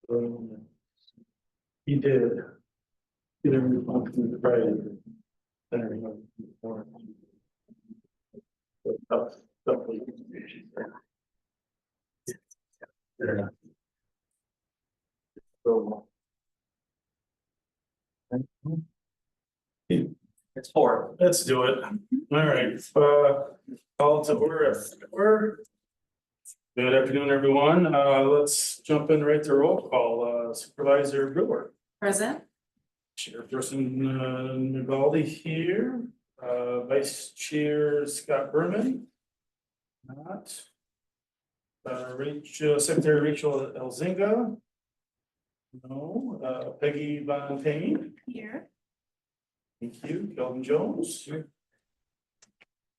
He did. Get every function to Friday. There we go. There. So. It's 4. Let's do it. All right. Call to order. Good afternoon, everyone. Let's jump in right to roll call. Supervisor Brewer. Present. Chairperson Navaldi here. Vice Chair Scott Berman. Not. Secretary Rachel Elzinga. No. Peggy Von Payne. Here. Thank you. Kelvin Jones. Here.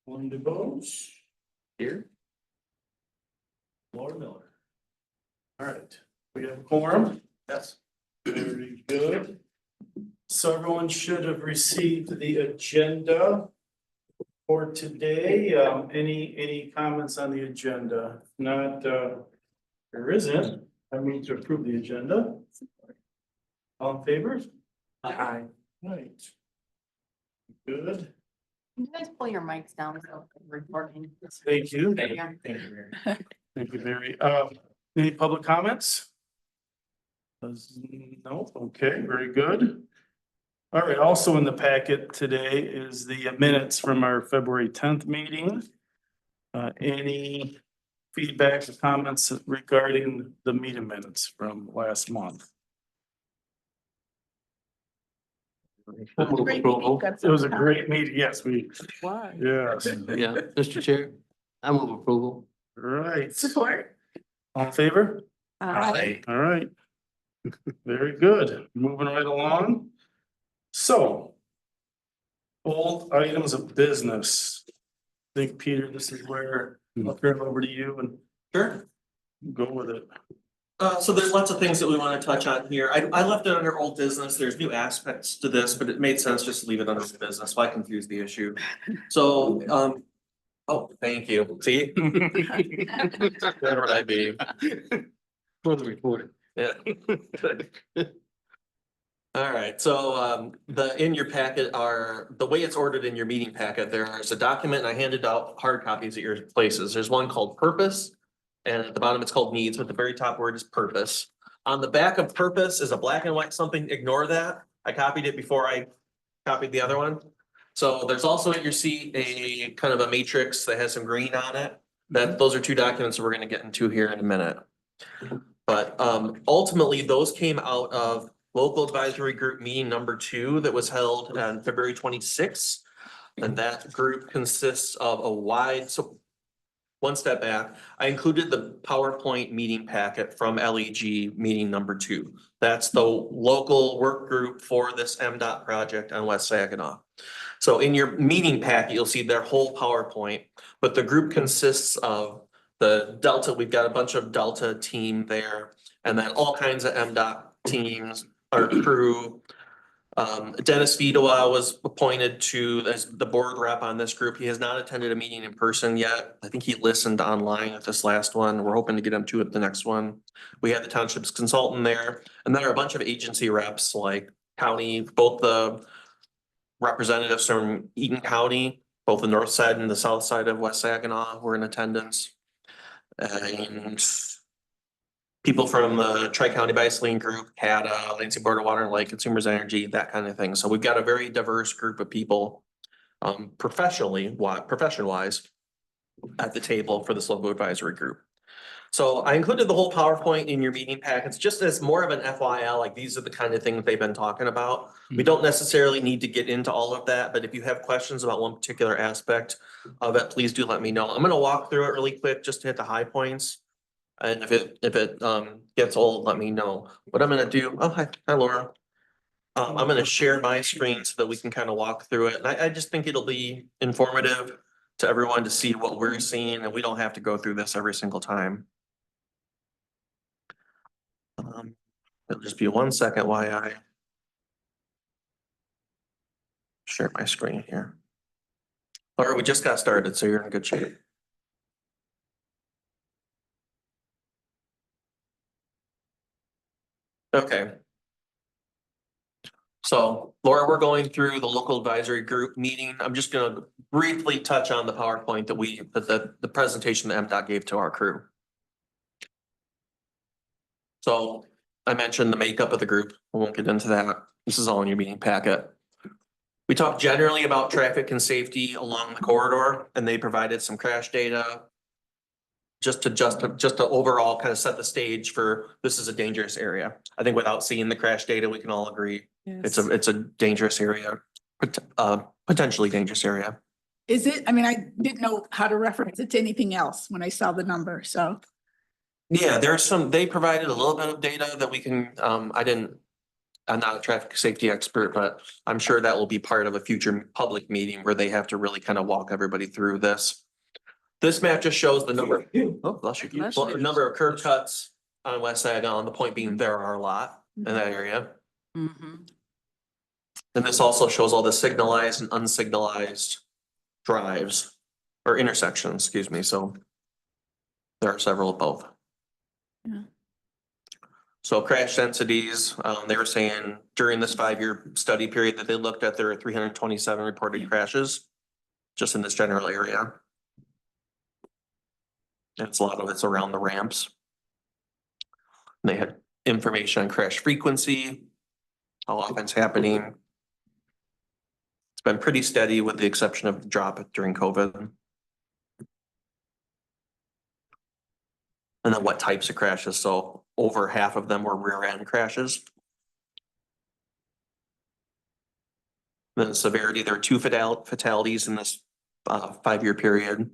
Linda Bose. Here. Laura Miller. All right. We have a quorum. Yes. Very good. So everyone should have received the agenda for today. Any comments on the agenda? If not, there isn't. I move to approve the agenda. All in favor? Aye. Right. Good. Can you guys pull your mics down so we're recording? Thank you. There you go. Thank you, Mary. Any public comments? No, okay, very good. All right, also in the packet today is the minutes from our February 10th meeting. Any feedback or comments regarding the meeting minutes from last month? It was a great meeting, yes, Why? yes, Yeah, Mr. Chair, I move approval. right. Support. All in favor? Aye. All right. Very good. Moving right along. So. Old items of business. I think, Peter, this is where I'll turn it over to you and Sure. go with it. So there's lots of things that we want to touch on here. I left it under old business. There's new aspects to this, but it made sense just to leave it under new business. Why confuse the issue? So, oh, thank you. See? Where would I be? For the recording. Yeah. All right, so in your packet are, the way it's ordered in your meeting packet, there's a document, and I handed out hard copies at your places. There's one called purpose. And at the bottom, it's called needs, but the very top word is purpose. On the back of purpose is a black and white something, ignore that. I copied it before I copied the other one. So there's also at your seat a kind of a matrix that has some green on it. Those are 2 documents that we're gonna get into here in a minute. But ultimately, those came out of local advisory group meeting number 2 that was held on February 26th. And that group consists of a wide, so one step back, I included the PowerPoint meeting packet from LEG meeting number 2. That's the local work group for this MDOT project on West Saginaw. So in your meeting packet, you'll see their whole PowerPoint, but the group consists of the Delta, we've got a bunch of Delta team there, and then all kinds of MDOT teams, our crew. Dennis Vidoa was appointed as the board rep on this group. He has not attended a meeting in person yet. I think he listened online at this last one. We're hoping to get him to at the next one. We had the township's consultant there, and then there are a bunch of agency reps like county, both the representatives from Eaton County, both the north side and the south side of West Saginaw were in attendance. And people from the Tri-County Bicycling Group, CATA, Lansing Board of Water and Lake, Consumers Energy, that kind of thing. So we've got a very diverse group of people, profession-wise, at the table for this local advisory group. So I included the whole PowerPoint in your meeting packets, just as more of an FYI, like these are the kind of things they've been talking about. We don't necessarily need to get into all of that, but if you have questions about one particular aspect of it, please do let me know. I'm gonna walk through it really quick just to hit the high points. And if it gets old, let me know. What I'm gonna do, oh, hi Laura. I'm gonna share my screen so that we can kind of walk through it. And I just think it'll be informative to everyone to see what we're seeing, and we don't have to go through this every single time. It'll just be 1 second while I share my screen here. Laura, we just got started, so you're in good shape. Okay. So Laura, we're going through the local advisory group meeting. I'm just gonna briefly touch on the PowerPoint that the presentation that MDOT gave to our crew. So I mentioned the makeup of the group. I won't get into that. This is all in your meeting packet. We talked generally about traffic and safety along the corridor, and they provided some crash data. Just to overall kind of set the stage for, this is a dangerous area. I think without seeing the crash data, we can all agree it's a dangerous area, potentially dangerous area. Is it? I mean, I didn't know how to reference it to anything else when I saw the number, so. Yeah, they provided a little bit of data that we can, I'm not a traffic safety expert, but I'm sure that will be part of a future public meeting where they have to really kind of walk everybody through this. This map just shows the number, the number of curb cuts on West Saginaw, and the point being there are a lot in that area. Mhm. And this also shows all the signalized and unsignalized drives or intersections, excuse me, so there are several of both. Yeah. So crash densities, they were saying during this 5-year study period that they looked at, there are 327 reported crashes just in this general area. And a lot of it's around the ramps. And they had information on crash frequency, how often it's happening. It's been pretty steady with the exception of the drop during COVID. And then what types of crashes? So over half of them were rear end crashes. Then the severity, there were 2 fatalities in this 5-year period.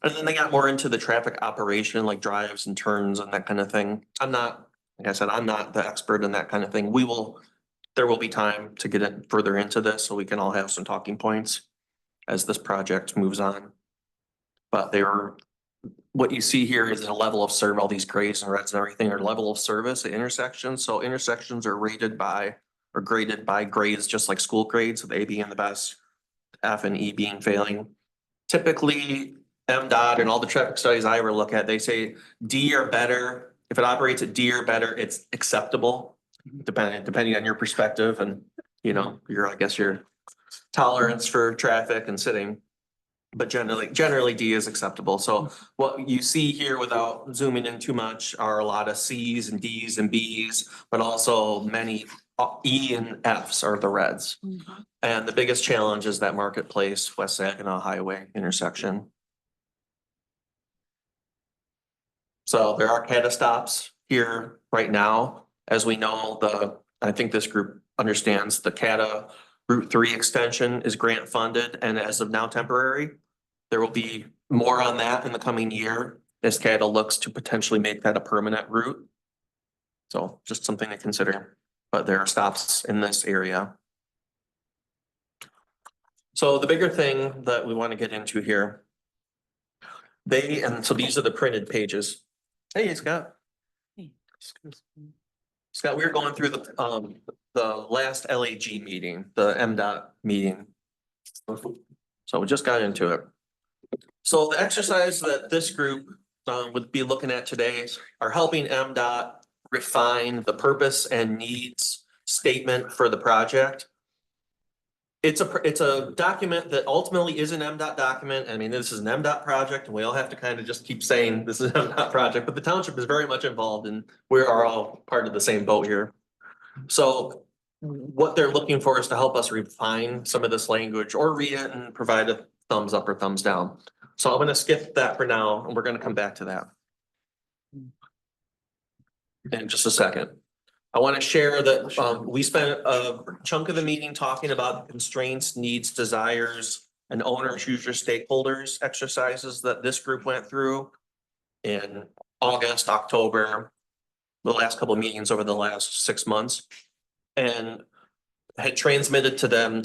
And then they got more into the traffic operation, like drives and turns and that kind of thing. Like I said, I'm not the expert in that kind of thing. There will be time to get in further into this so we can all have some talking points as this project moves on. But what you see here is a level of service, all these grays and reds and everything are level of service at intersections. So intersections are graded by grades, just like school grades, with A being the best, F and E being failing. Typically, MDOT and all the traffic studies I ever look at, they say D or better. If it operates at D or better, it's acceptable, depending on your perspective and, I guess your tolerance for traffic and sitting. But generally D is acceptable. So what you see here without zooming in too much are a lot of C's and D's and B's, but also many E and F's are the reds. Mhm. And the biggest challenge is that Marketplace, West Saginaw Highway intersection. So there are CATA stops here right now. As we know, I think this group understands the CATA Route 3 extension is grant funded and as of now temporary. There will be more on that in the coming year as CATA looks to potentially make that a permanent route. So just something to consider, but there are stops in this area. So the bigger thing that we want to get into here, so these are the printed pages. Hey, Scott. Hey. Scott, we were going through the last LAG meeting, the MDOT meeting. So we just got into it. So the exercise that this group would be looking at today are helping MDOT refine the purpose and needs statement for the project. It's a document that ultimately is an MDOT document. I mean, this is an MDOT project and we all have to kind of just keep saying this is an MDOT project, but the township is very much involved and we are all part of the same boat here. So what they're looking for is to help us refine some of this language or read it and provide a thumbs up or thumbs down. So I'm going to skip that for now and we're going to come back to that in just a second. I want to share that we spent a chunk of the meeting talking about constraints, needs, desires, and owners, users, stakeholders exercises that this group went through in August, October, the last couple of meetings over the last 6 months, and had transmitted to them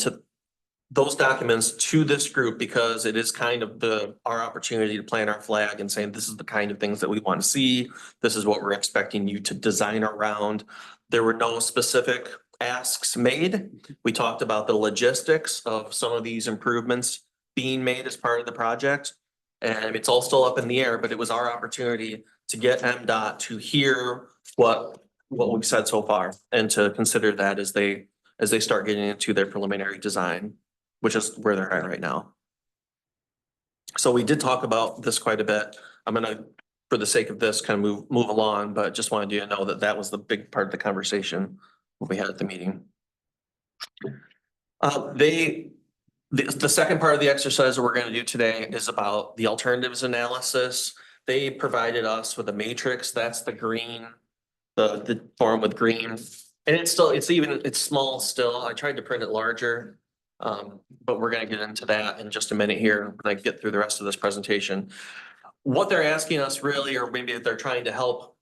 those documents to this group because it is kind of our opportunity to plant our flag and saying, this is the kind of things that we want to see. This is what we're expecting you to design around. There were no specific asks made. We talked about the logistics of some of these improvements being made as part of the project. And it's all still up in the air, but it was our opportunity to get MDOT to hear what we've said so far and to consider that as they start getting into their preliminary design, which is where they're at right now. So we did talk about this quite a bit. I'm gonna, for the sake of this, kind of move along, but just wanted you to know that that was the big part of the conversation we had at the meeting. The second part of the exercise that we're gonna do today is about the alternatives analysis. They provided us with a matrix, that's the green, the form with green. And it's still, it's small still. I tried to print it larger. But we're gonna get into that in just a minute here when I get through the rest of this presentation. What they're asking us really, or maybe they're trying to help,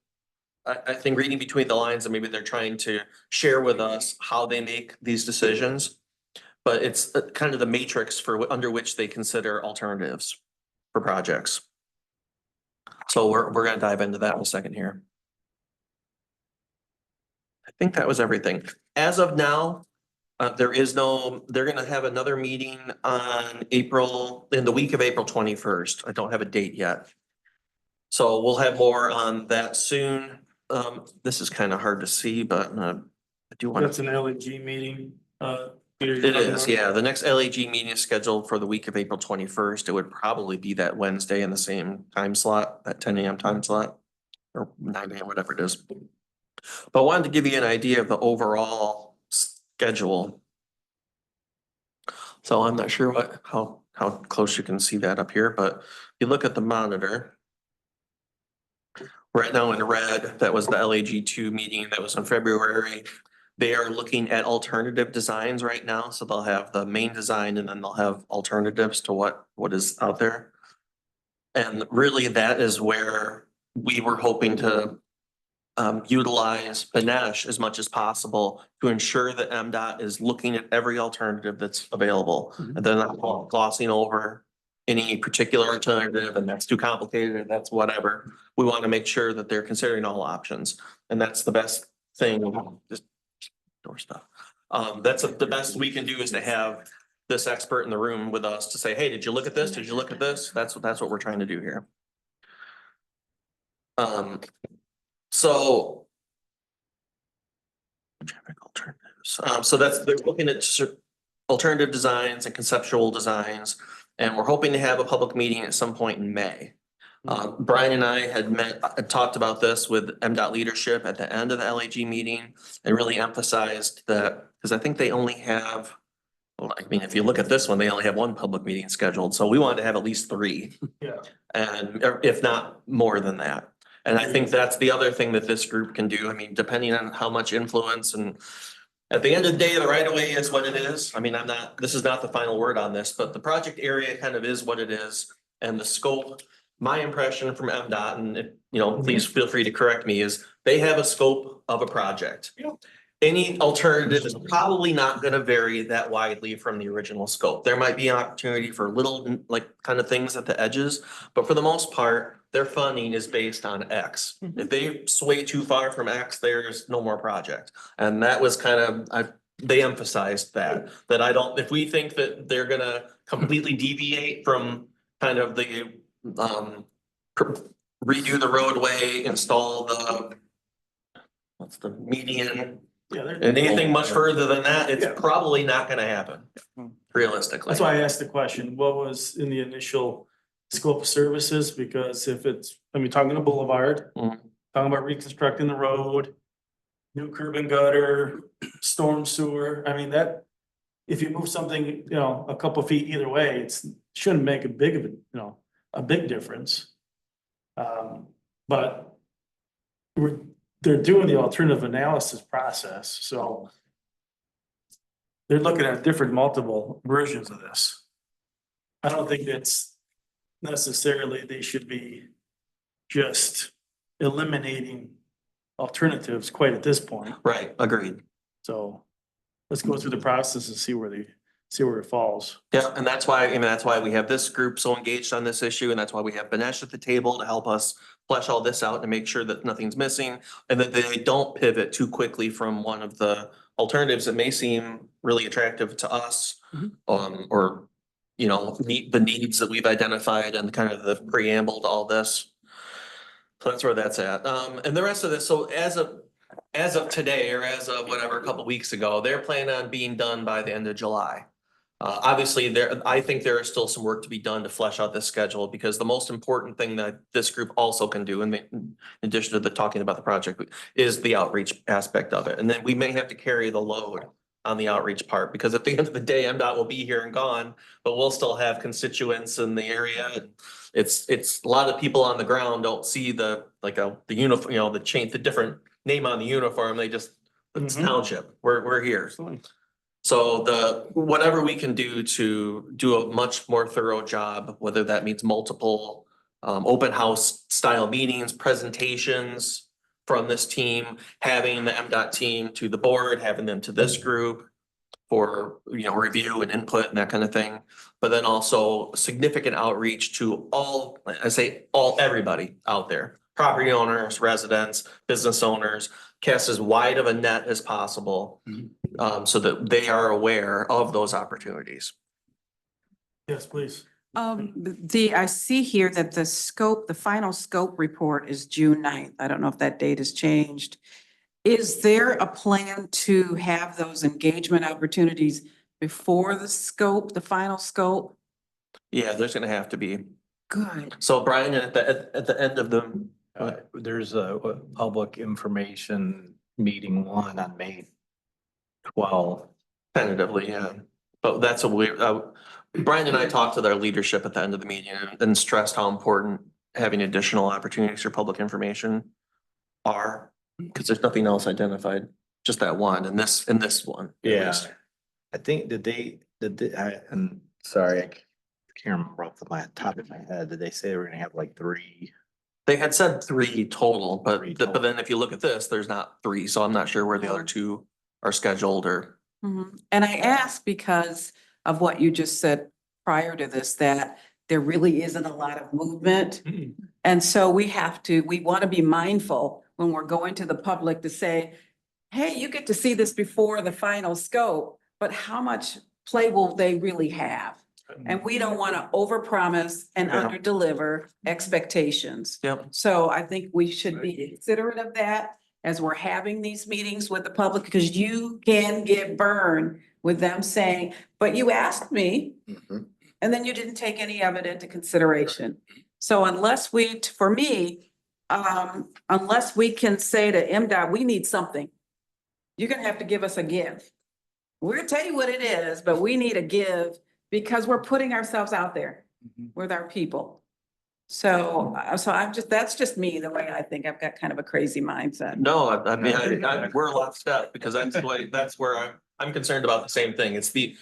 I think reading between the lines, and maybe they're trying to share with us how they make these decisions. But it's kind of the matrix for under which they consider alternatives for projects. So we're gonna dive into that in a second here. I think that was everything. As of now, they're gonna have another meeting on in the week of April 21st. I don't have a date yet. So we'll have more on that soon. This is kind of hard to see, but I do want That's to. an LEG meeting. It is, yeah. The next LAG meeting is scheduled for the week of April 21st. It would probably be that Wednesday in the same time slot, that 10 a.m. time slot. Or 9 a.m., whatever it is. But I wanted to give you an idea of the overall schedule. So I'm not sure how close you can see that up here, but you look at the monitor. Right now in red, that was the LAG2 meeting that was in February. They are looking at alternative designs right now, so they'll have the main design and then they'll have alternatives to what is out there. And really that is where we were hoping to utilize Benesh as much as possible to ensure that MDOT is looking at every alternative that's available. And they're not glossing over any particular alternative and that's too complicated or that's whatever. We want to make sure that they're considering all options. And that's the best thing, just door stuff. That's the best we can do is to have this expert in the room with us to say, hey, did you look at this? Did you look at this? That's what we're trying to do here. So traffic alternatives. So they're looking at alternative designs and conceptual designs, and we're hoping to have a public meeting at some point in May. Brian and I had talked about this with MDOT leadership at the end of the LAG meeting and really emphasized that, because I think they only have, well, I mean, if you look at this one, they only have one public meeting scheduled, so we wanted to have at least 3. Yeah. And if not more than that. And I think that's the other thing that this group can do. I mean, depending on how much influence and at the end of the day, the right of way is what it is. I mean, this is not the final word on this, but the project area kind of is what it is. And the scope, my impression from MDOT, and if, please feel free to correct me, is they have a scope of a project. Yeah. Any alternative is probably not gonna vary that widely from the original scope. There might be an opportunity for little, like, kind of things at the edges, but for the most part, their funding is based on X. If they sway too far from X, there's no more project. And that was kind of, they emphasized that if we think that they're gonna completely deviate from kind of the, redo the roadway, install what's the median, Yeah. and anything much further than that, it's probably not gonna happen, realistically. That's why I asked the question, what was in the initial scope of services? Because if it's, talking a boulevard, talking about reconstructing the road, new curb and gutter, storm sewer, that, if you move something, a couple feet either way, it's shouldn't make a big difference. But they're doing the alternative analysis process, so they're looking at different multiple versions of this. I don't think it's necessarily they should be just eliminating alternatives quite at this point. Right, agreed. So let's go through the process and see where it falls. Yeah, and that's why we have this group so engaged on this issue, and that's why we have Benesh at the table to help us flesh all this out and make sure that nothing's missing and that they don't pivot too quickly from one of the alternatives that may seem really attractive to us. Or, you know, meet the needs that we've identified and kind of the preamble to all this. So that's where that's at. And the rest of this, so as of today, or as of whatever, a couple weeks ago, they're planning on being done by the end of July. Obviously, I think there is still some work to be done to flesh out this schedule, because the most important thing that this group also can do, in addition to the talking about the project, is the outreach aspect of it. And then we may have to carry the load on the outreach part, because at the end of the day, MDOT will be here and gone, but we'll still have constituents in the area. It's a lot of people on the ground don't see the uniform, you know, the different name on the uniform. They just, it's Mhm. Township. We're here. So whatever we can do to do a much more thorough job, whether that means multiple open house style meetings, presentations from this team, having the MDOT team to the board, having them to this group for, you know, review and input and that kind of thing. But then also significant outreach to all, everybody out there, property owners, residents, business owners, cast as wide of a net as possible, so that they are aware of those opportunities. Yes, please. I see here that the final scope report is June 9th. I don't know if that date has changed. Is there a plan to have those engagement opportunities before the final scope? Yeah, there's gonna have to be. Good. So Brian, at the end of the, There's a public information meeting one on May 12th. tentatively, yeah. But that's Brian and I talked to their leadership at the end of the meeting and stressed how important having additional opportunities for public information are, because there's nothing else identified, just that one and this one. at Yeah. least. I think I'm sorry, I can't remember off the top of my head. Did they say they were gonna have like 3? They had said 3 total, but Three but total. then if you look at this, there's not 3, so I'm not sure where the other 2 are scheduled or. Mhm. And I ask because of what you just said prior to this, that there really isn't a lot of movement. And so we want to be mindful when we're going to the public to say, hey, you get to see this before the final scope, but how much play will they really have? And we don't want to overpromise and Yeah. underdeliver expectations. Yep. So I think we should be considerate of that as we're having these meetings with the public, because you can get burned with them saying, but you asked me, and then you didn't take any of it into consideration. So unless we can say to MDOT, we need something, you're gonna have to give us a give. We're gonna tell you what it is, but we need a give, because we're putting ourselves out there with our people. So that's just me, the way I think. I've got kind of a crazy mindset. No, I mean, we're a lot step, because that's where I'm concerned about the same thing. It's the,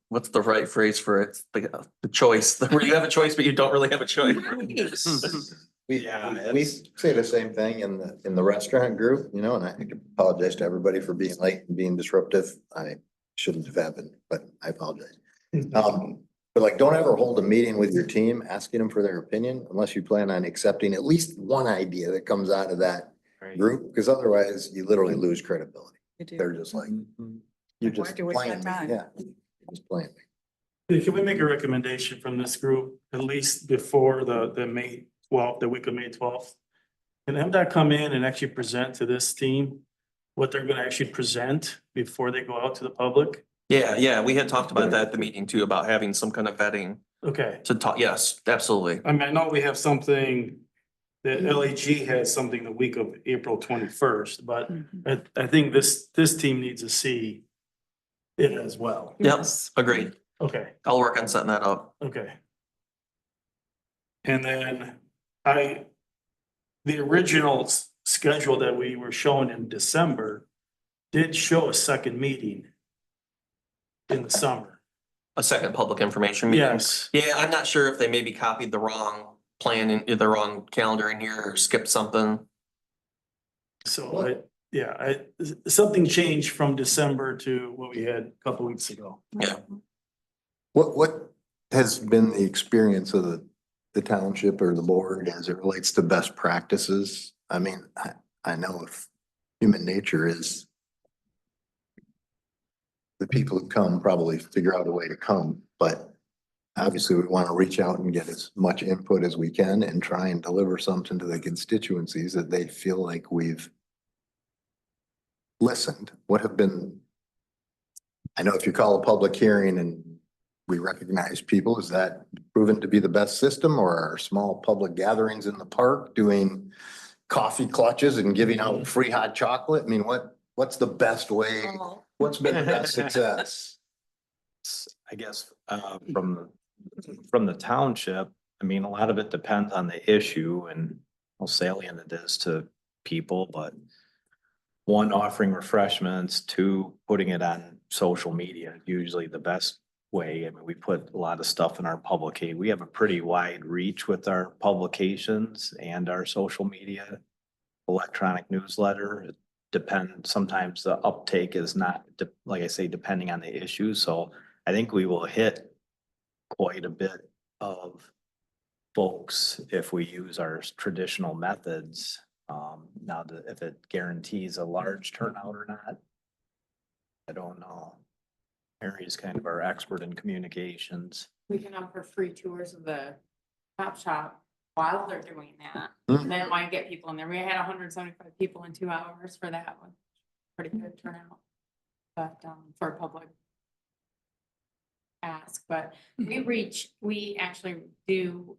what's the right phrase for it? The choice, where you have a choice, but you don't really have a choice. We say the same thing in the restaurant group, you know, and I apologize to everybody for being late and being disruptive. I shouldn't have happened, but I apologize. But like, don't ever hold a meeting with your team asking them for their opinion unless you plan on accepting at least one idea that comes out of that group, because otherwise you literally lose credibility. You do. They're just like, you're Why'd just you waste my playing me. time? Yeah, you're just playing me. Can we make a recommendation from this group, at least before the May 12th, the week of May 12th? Can MDOT come in and actually present to this team what they're gonna actually present before they go out to the public? Yeah, we had talked about that at the meeting too, about having some kind of vetting Okay, to talk, yes, absolutely. I mean, I know we have something, that LAG has something the week of April 21st, but I think this team needs to see it as well. Yep, agreed. Okay. I'll work on setting that up. Okay. And then the original schedule that we were shown in December did show a second meeting in the summer. A second public information meeting. Yes, Yeah, I'm not sure if they maybe copied the wrong plan in the wrong calendar in here or skipped something. so something changed from December to what we had a couple weeks ago. Yeah. What has been the experience of the township or the board as it relates to best practices? I mean, I know if human nature is the people who come probably figure out a way to come, but obviously we want to reach out and get as much input as we can and try and deliver something to the constituencies that they feel like we've listened. What have been, I know if you call a public hearing and we recognize people, is that proven to be the best system, or are small public gatherings in the park doing coffee clutches and giving out free hot chocolate? I mean, what's the best way? What's been the best success? I guess, from the township, I mean, a lot of it depends on the issue and how salient it is to people, but one, offering refreshments, two, putting it on social media, usually the best way. I mean, we put a lot of stuff in our publication. We have a pretty wide reach with our publications and our social media, electronic newsletter. It depends, sometimes the uptake is not, like I say, depending on the issue. So I think we will hit quite a bit of folks if we use our traditional methods. Now, if it guarantees a large turnout or not, I don't know. Harry is kind of our expert in communications. We can offer free tours of the Top Shop while they're doing that. Hmm. That might get people in there. We had 175 people in 2 hours for that one. Pretty good turnout. But, for a public ask, but we actually do,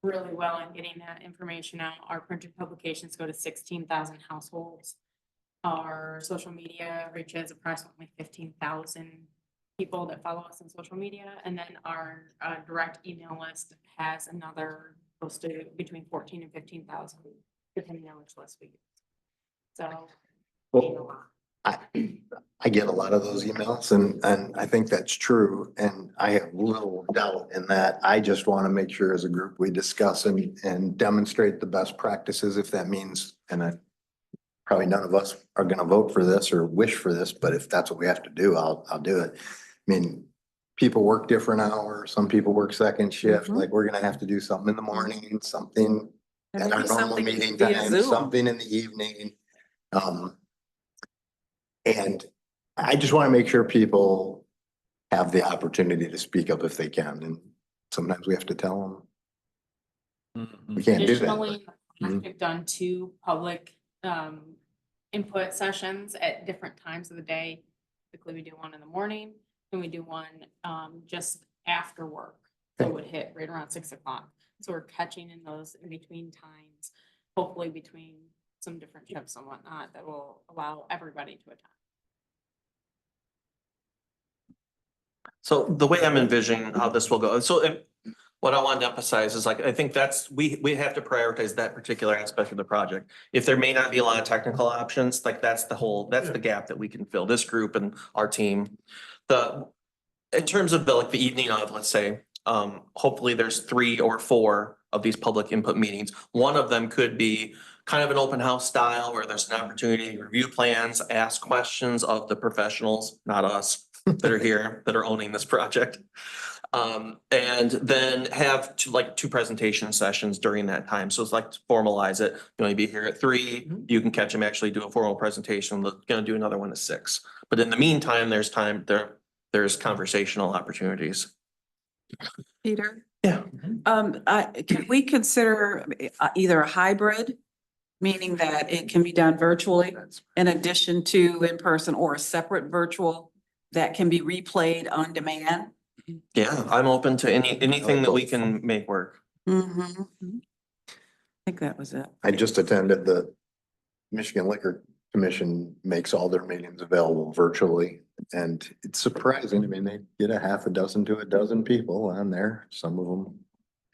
really well in getting that information out. Our printed publications go to 16,000 households. Our social media reaches approximately 15,000 people that follow us on social media. And then our direct email list has another close to between 14 and 15,000, depending on which list we use. So. Well, I get a lot of those emails and I think that's true. And I have little doubt in that. I just want to make sure as a group, we discuss and demonstrate the best practices, if that means, and probably none of us are going to vote for this or wish for this, but if that's what we have to do, I'll do it. I mean, people work different hours. Some people work second shift. Mhm. Like we're going to have to do something in the morning, something And at our maybe normal something meeting via time, Zoom. something in the evening. And I just want to make sure people have the opportunity to speak up if they can. And sometimes we have to tell them, we can't do that. Additionally, we've done 2 public input sessions at different times of the day. Typically, we do one in the morning and we do one just after work. So it would hit right around 6 o'clock. So we're catching in those in between times, hopefully between some different shifts and whatnot that will allow everybody to attend. So the way I'm envisioning how this will go, what I wanted to emphasize is like, I think we have to prioritize that particular aspect of the project. If there may not be a lot of technical options, like that's the gap that we can fill, this group and our team. In terms of the evening of, let's say, hopefully there's 3 or 4 of these public input meetings. One of them could be kind of an open house style where there's an opportunity to review plans, ask questions of the professionals, not us, that are here, that are owning this project. And then have 2 presentation sessions during that time. So it's like to formalize it. You only be here at 3, you can catch them actually do a formal presentation. We're gonna do another one at 6. But in the meantime, there's conversational opportunities. Peter? Yeah. Can we consider either a hybrid, meaning that it can be done virtually in addition to in person, or a separate virtual that can be replayed on demand? Yeah, I'm open to anything that we can make work. Mhm. I think that was it. I just attended the Michigan Liquor Commission makes all their meetings available virtually. And it's surprising. I mean, they get a half a dozen to a dozen people on there. Some of them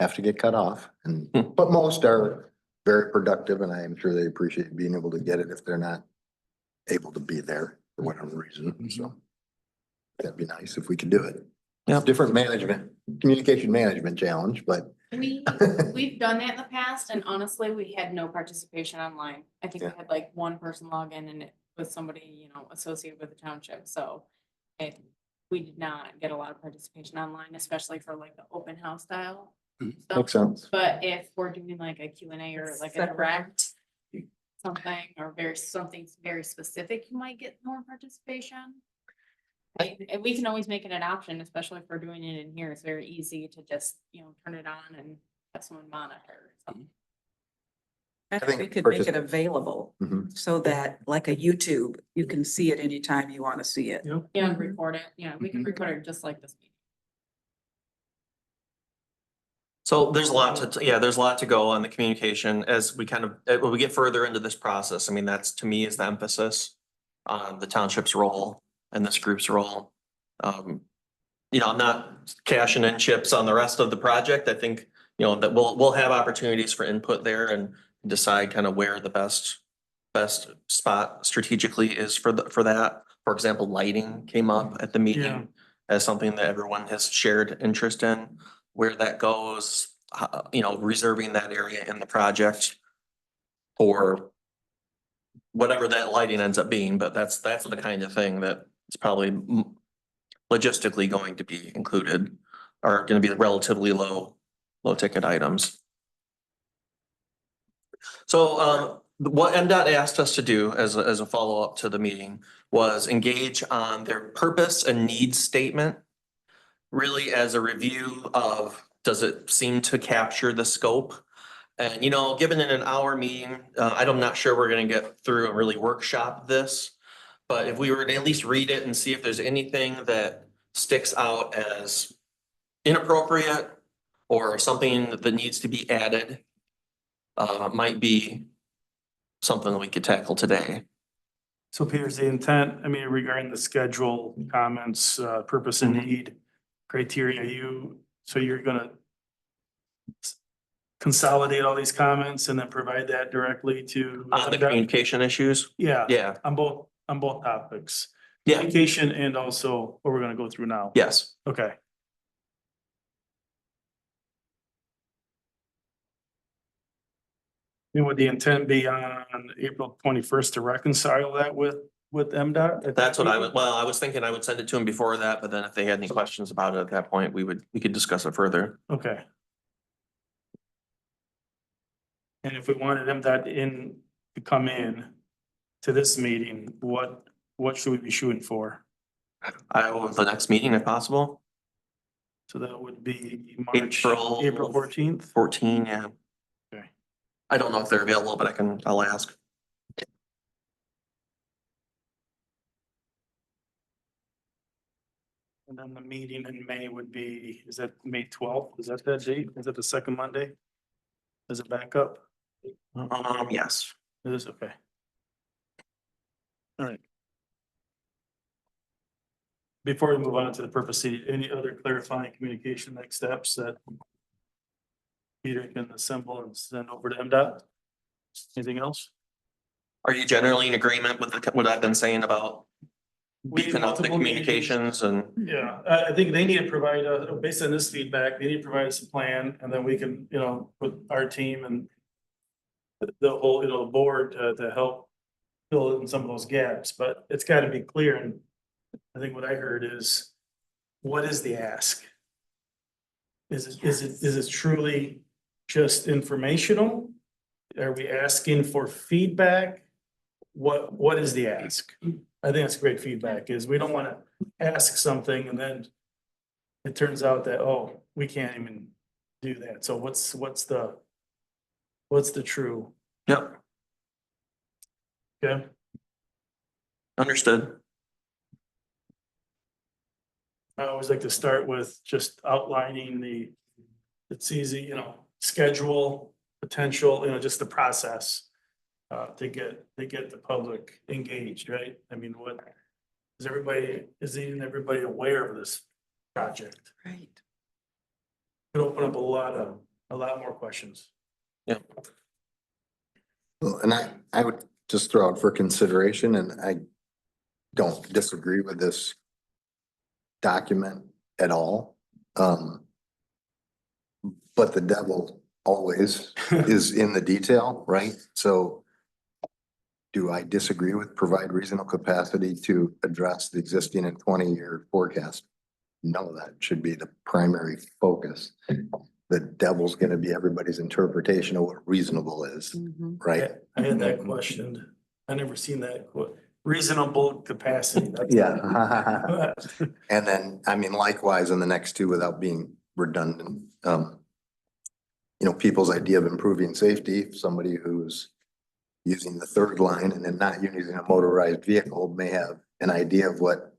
have to get cut off but most are very productive and I am sure they appreciate being able to get it if they're not able to be there for whatever reason. So that'd be nice if we could do it. Yeah. Different communication management challenge, but We've done that in the past and honestly, we had no participation online. I think we Yeah. had like 1 person log in and it was somebody, associated with the township. So we did not get a lot of participation online, especially for like the open house style stuff. makes sense. But if we're doing like a Q&A or like a Separate. direct something or something very specific, you might get more participation. And we can always make it an option, especially if we're doing it in here. It's very easy to just, turn it on and have someone monitor. So, I think think we could make partic- it available Mhm. so that like a YouTube, you can see it anytime you want to see it. Yeah, record it. Yeah, we can record it just like this meeting. So there's a lot there's a lot to go on the communication as we when we get further into this process. I mean, that's to me is the emphasis on the township's role and this group's role. I'm not cashing in chips on the rest of the project. I think, that we'll have opportunities for input there and decide kind of where the best spot strategically is for that. For example, lighting came up at the Yeah. meeting as something that everyone has shared interest in. Where that goes, reserving that area in the project for whatever that lighting ends up being, but that's the kind of thing that is probably logistically going to be included, are gonna be relatively low ticket items. So, what MDOT asked us to do as a follow-up to the meeting was engage on their purpose and needs statement. Really as a review of, does it seem to capture the scope? And, given in an hour meeting, I'm not sure we're gonna get through and really workshop this. But if we were to at least read it and see if there's anything that sticks out as inappropriate or something that needs to be added, might be something that we could tackle today. So Peter's the intent, I mean, regarding the schedule, comments, purpose and need, criteria, you're gonna consolidate all these comments and then provide that directly to. On the communication issues, Yeah, yeah, on both topics. yeah, Communication and also what we're gonna go through now. yes. Okay. And would the intent be on April 21st to reconcile that with MDOT? That's what I was thinking I would send it to them before that, but then if they had any questions about it at that point, we could discuss it further. Okay. And if we wanted MDOT to come in to this meeting, what should we be shooting for? The next meeting if possible, So that would be March, April April 14th. 14, yeah. Okay. I don't know if they're available, but I'll ask. And then the meeting in May would be, is that May 12th? Is that date? Is that the second Monday? Is it back up? Yes. It is, okay. All right. Before we move on to the purpose, any other clarifying communication next steps that Peter can assemble and send over to MDOT? Anything else? Are you generally in agreement with what I've been saying about We beefing up the multiple meetings. communications and? Yeah, I think they need to provide, based on this feedback, they need to provide us a plan and then we can, with our team and the whole, the board to help fill in some of those gaps, but it's got to be clear. And I think what I heard is, what is the ask? Is it truly just informational? Are we asking for feedback? What is the ask? I think that's great feedback, is we don't want to ask something and then it turns out that, oh, we can't even do that. So what's the true? Yep, Okay, understood. I always like to start with just outlining it's easy, schedule, potential, just the process. To get the public engaged, right? I mean, is even everybody aware of this project? Right. Could open up a lot more questions. Yeah. Well, and I would just throw out for consideration, and I don't disagree with this document at all. But the devil always is in the detail, right? So do I disagree with provide reasonable capacity to address the existing and 20-year forecast? No, that should be the primary focus. The devil's gonna be everybody's interpretation of what reasonable is, Mhm. right? I had that questioned. I never seen that. reasonable capacity. That's- Yeah. And then, I mean, likewise in the next two, without being redundant, people's idea of improving safety, somebody who's using the third line and then not using a motorized vehicle may have an idea of what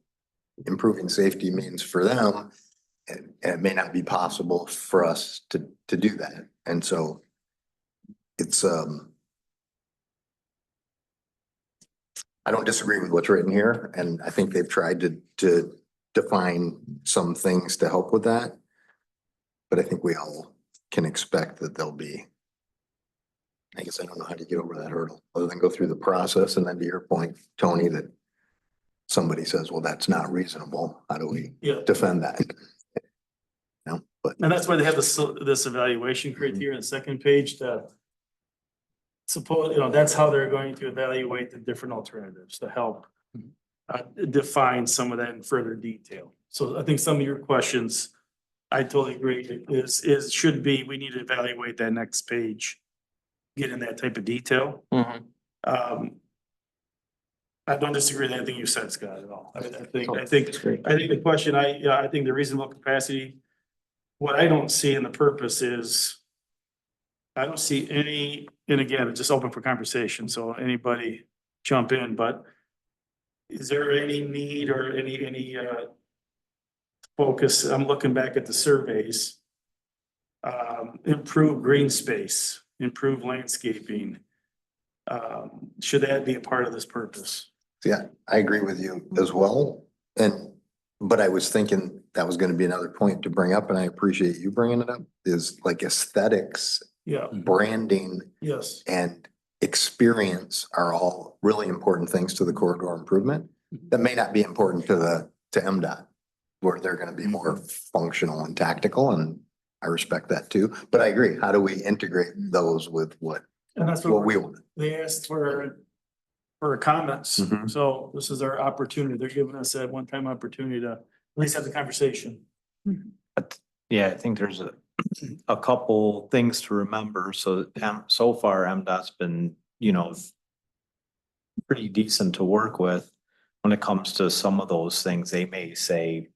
improving safety means for them. And it may not be possible for us to do that. And so it's, I don't disagree with what's written here, and I think they've tried to define some things to help with that. But I think we all can expect that there'll be, I guess I don't know how to get over that hurdle, other than go through the process, and then to your point, Tony, that somebody says, well, that's not reasonable. How do we Yeah, defend that? No, but and that's why they have this evaluation criteria in the second page to suppose, that's how they're going to evaluate the different alternatives to help define some of that in further detail. So I think some of your questions, I totally agree, should be, we need to evaluate that next page, get in that type of detail. Mhm. I don't disagree with anything you said, Scott, at all. I think the question, I think the reasonable capacity, what I don't see in the purpose is, I don't see any, and again, it's just open for conversation, so anybody jump in, but is there any need or any focus? I'm looking back at the surveys. Improve green space, improve landscaping. Should that be a part of this purpose? yeah, I agree with you as well. But I was thinking that was gonna be another point to bring up, and I appreciate you bringing it up, is like aesthetics, Yeah, branding, yes, and experience are all really important things to the corridor improvement that may not be important to MDOT, where they're gonna be more functional and tactical, and I respect that too. But I agree, how do we integrate those with what and that's we what want? they asked for comments. Mhm. So this is our opportunity. They're giving us that one-time opportunity to at least have the conversation. Yeah, I think there's a couple things to remember. So, so far MDOT's been, pretty decent to work with. When it comes to some of those things, they may say,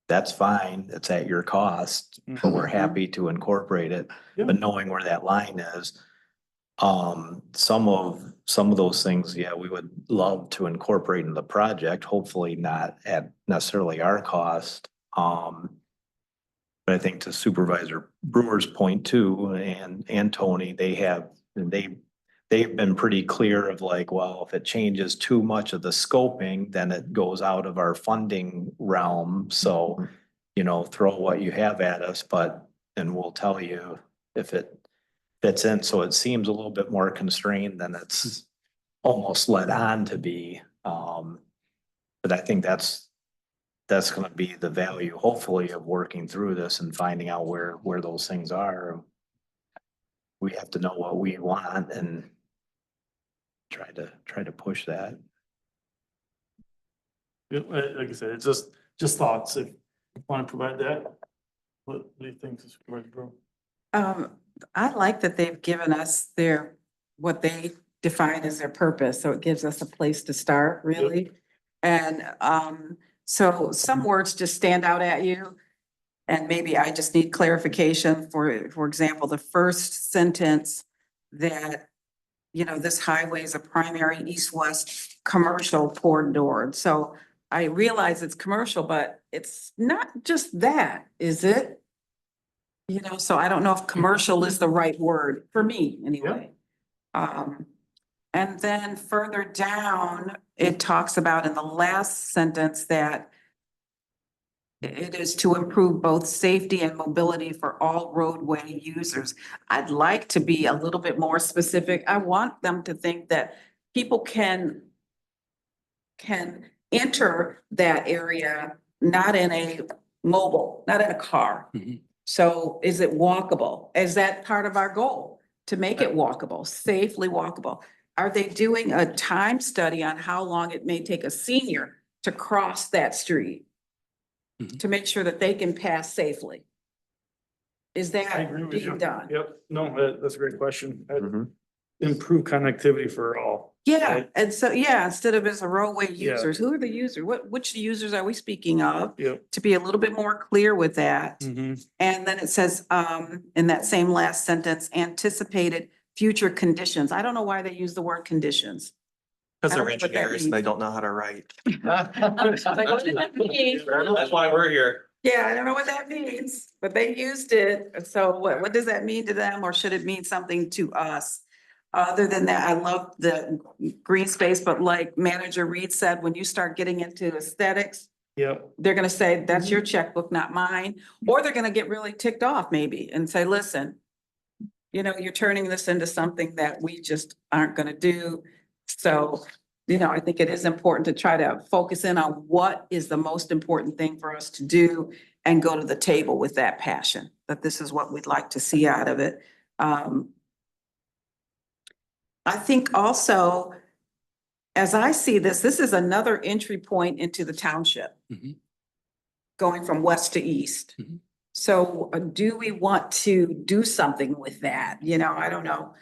that's fine, it's at your cost, but we're happy to incorporate it. Yeah. But knowing where that line is, some of those things, yeah, we would love to incorporate in the project, hopefully not at necessarily our cost. But I think to Supervisor Brewer's point too, and Tony, they've been pretty clear of like, well, if it changes too much of the scoping, then it goes out of our funding realm. So, throw what you have at us, and we'll tell you if it fits in. So it seems a little bit more constrained than it's almost led on to be. But I think that's gonna be the value, hopefully, of working through this and finding out where those things are. We have to know what we want and try to push that. Yeah, like I said, it's just thoughts. If you want to provide that, what do you think, Supervisor Brewer? I like that they've given us what they define as their purpose, so it gives us a place to start, really. And, so some words just stand out at you. And maybe I just need clarification. For example, the first sentence that, this highway is a primary east-west commercial corridor. So I realize it's commercial, but it's not just that, is it? So I don't know if commercial is the right word for me anyway. And then further down, it talks about in the last sentence that it is to improve both safety and mobility for all roadway users. I'd like to be a little bit more specific. I want them to think that people can enter that area, not in a mobile, not in a car. Mhm. So is it walkable? Is that part of our goal? To make it walkable, safely walkable? Are they doing a time study on how long it may take a senior to cross that street? Mhm. To make sure that they can pass safely? Is I that agree with you. being done? Yep, no, that's a great question. Mhm. Improve connectivity for all. Yeah, Right. and so, yeah, instead of as a roadway Yeah. users, who are the users? Which users are we speaking of? Yep. To be a little bit more clear with that. Mhm. And then it says, in that same last sentence, anticipated future conditions. I don't know why they use the word conditions. Cause I they're don't know what that engineers and they means. don't know how to write. Like, what does that mean? That's why we're here. Yeah, I don't know what that means, but they used it. So what does that mean to them, or should it mean something to us? Other than that, I love the green space, but like Manager Reed said, when you start getting into aesthetics, Yep. they're gonna say, that's your checkbook, not mine. Or they're gonna get really ticked off maybe and say, listen, you know, you're turning this into something that we just aren't gonna do. So, you know, I think it is important to try to focus in on what is the most important thing for us to do and go to the table with that passion, that this is what we'd like to see out of it. I think also, as I see this, this is another entry point into the township. Mhm. Going from west to east. Mhm. So do we want to do something with that? You know, I don't know.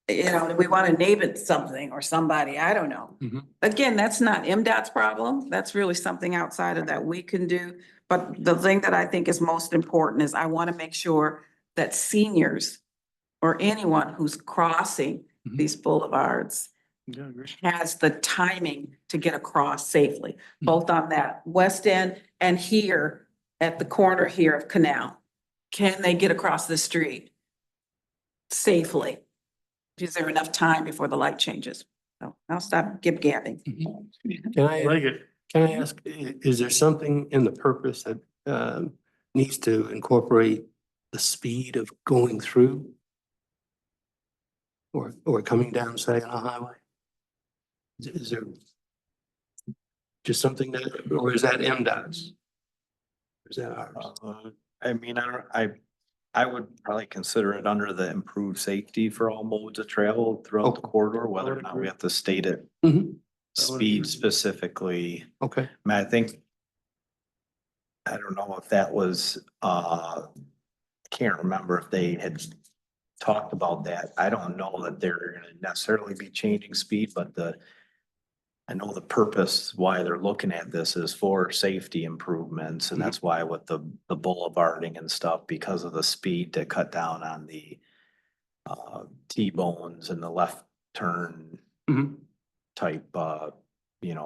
You know, do we want to name it something or somebody? I don't know. Mhm. Again, that's not MDOT's problem. That's really something outside of that we can do. But the thing that I think is most important is I want to make sure that seniors or anyone who's crossing Mhm. these boulevards Yeah, I agree. has the timing to get across safely, both on that west end and here at the corner here of Canal. Can they get across the street safely? Is there enough time before the light changes? So I'll stop gabbing. Can I like it. I ask, is there something in the purpose that needs to incorporate the speed of going through? Or coming down, say, on a highway? Is there just something that, or is that MDOT's? Or is that ours? I mean, I would probably consider it under the improved safety for all modes of travel throughout the Okay. corridor, whether or would not agree. we have to state it Mhm. I would agree. speed specifically. Okay. I mean, I think, I don't know if that was, can't remember if they had talked about that. I don't know that they're gonna necessarily be changing speed, but I know the purpose why they're looking at this is for safety improvements, and that's why with the boulevarding and stuff, because of the speed to cut down on the T-bones and the left turn Mhm. type,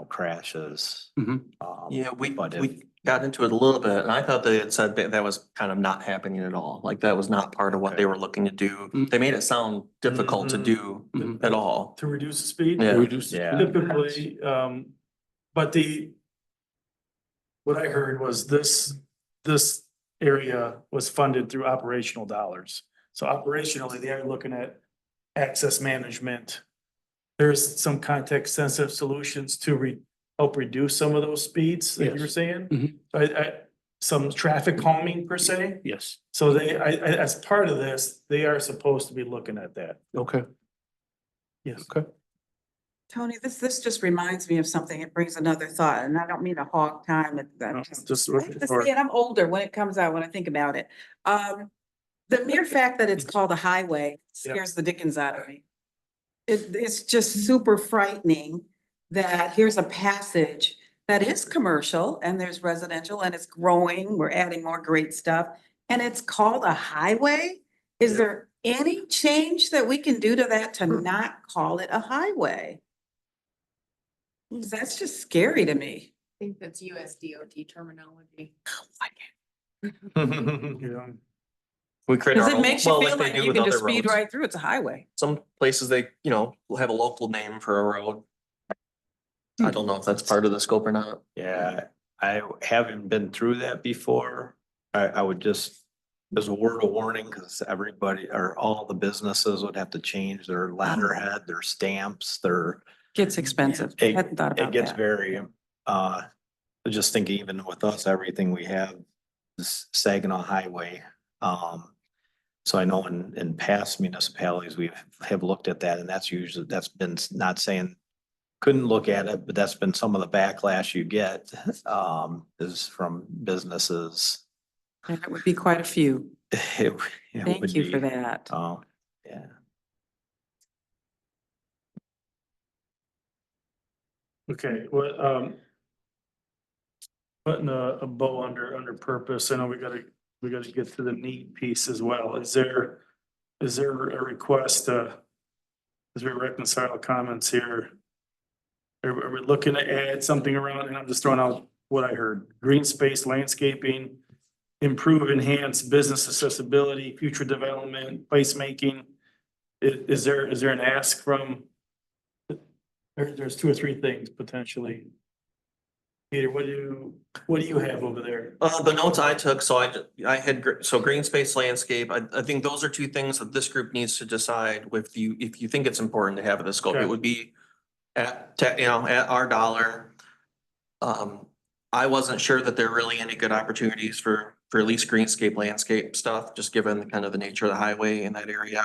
crashes. Mhm. Yeah, But we got into it a little bit and I thought they had said that that was kind of not happening at all. Like that was not part of what they were looking to do. Mm. They made it sound difficult to Mhm. do Mhm. at all. To reduce the speed? Yeah. Reduce the Yeah. speed. Typically, but what I heard was this area was funded through operational dollars. So operationally, they are looking at access management. There's some context sensitive solutions to help reduce some of those speeds that you were Yes. saying. Mhm. Some traffic calming per se. Yes. So as part of this, they are supposed to be looking at that. Okay. Yes. Okay. Tony, this just reminds me of something. It brings another thought, and I don't mean to hog time. No, just I looking have to for- see it. I'm older when it comes out, when I think about it. The mere fact that it's called a highway scares the dickens out of me. It's just super frightening that here's a passage that is commercial and there's residential and it's growing. We're adding more great stuff. And it's called a highway? Is Yeah. there any change that we can do to that to not call it a highway? 'Cause that's just scary to me. I think that's USDOT terminology. Yeah. We create Cause our it own, makes you well, feel like they like do you with can other just speed roads. right through. It's a highway. Some places they, will have a local name for a road. I don't know if that's part of the scope or not. Yeah, I haven't been through that before. I would just, as a word of warning, because everybody or all the businesses would have to change their letterhead, their stamps, their. Gets expensive. I It, hadn't thought it about gets that. very, just think even with us, everything we have is Saginaw Highway. So I know in past municipalities, we have looked at that and that's been not saying couldn't look at it, but that's been some of the backlash you get, is from businesses. And it would be quite a few. It Thank would you for be, that. yeah. Okay, what, putting a bow under purpose, I know we gotta get to the need piece as well. Is there a request, as we reconcile comments here? Are we looking to add something around, and I'm just throwing out what I heard, green space, landscaping, improve, enhance business accessibility, future development, placemaking? Is there an ask from? There's two or three things potentially. Peter, what do you have over there? The notes I took, so I had, so green space landscape, I think those are two things that this group needs to decide if you think it's important to have in the scope, Okay. it would be at our dollar. I wasn't sure that there are really any good opportunities for at least greenscape landscape stuff, just given kind of the nature of the highway in that area.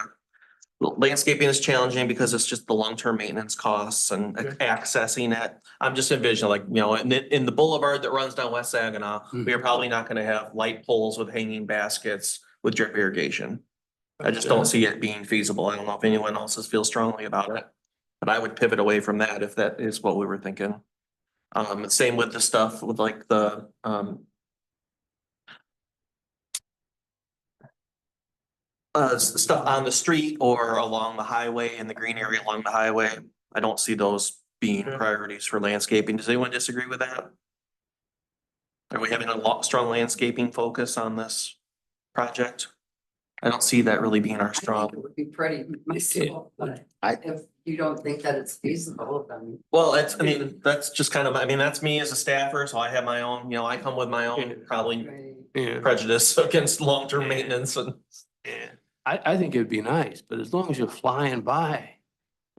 Landscaping is challenging because it's just the long-term maintenance costs and Okay. accessing it. I'm just envisioning like, in the boulevard that runs down West Saginaw, we are probably not gonna have light poles with hanging baskets with drip irrigation. I just don't see it being feasible. I don't know if anyone else feels strongly about it. But I would pivot away from that if that is what we were thinking. Same with the stuff with like the, stuff on the street or along the highway in the green area along the highway. I don't see those being Okay. priorities for landscaping. Does anyone disagree with that? Are we having a strong landscaping focus on this project? I don't see that really being our I think strong. it would be pretty myself, but if you don't think that it's feasible, then. Well, that's just kind of, that's me as a staffer, so I have my own, I come with my own probably Right. Yeah, prejudice against long-term Yeah. maintenance and. yeah. I think it'd be nice, but as long as you're flying by,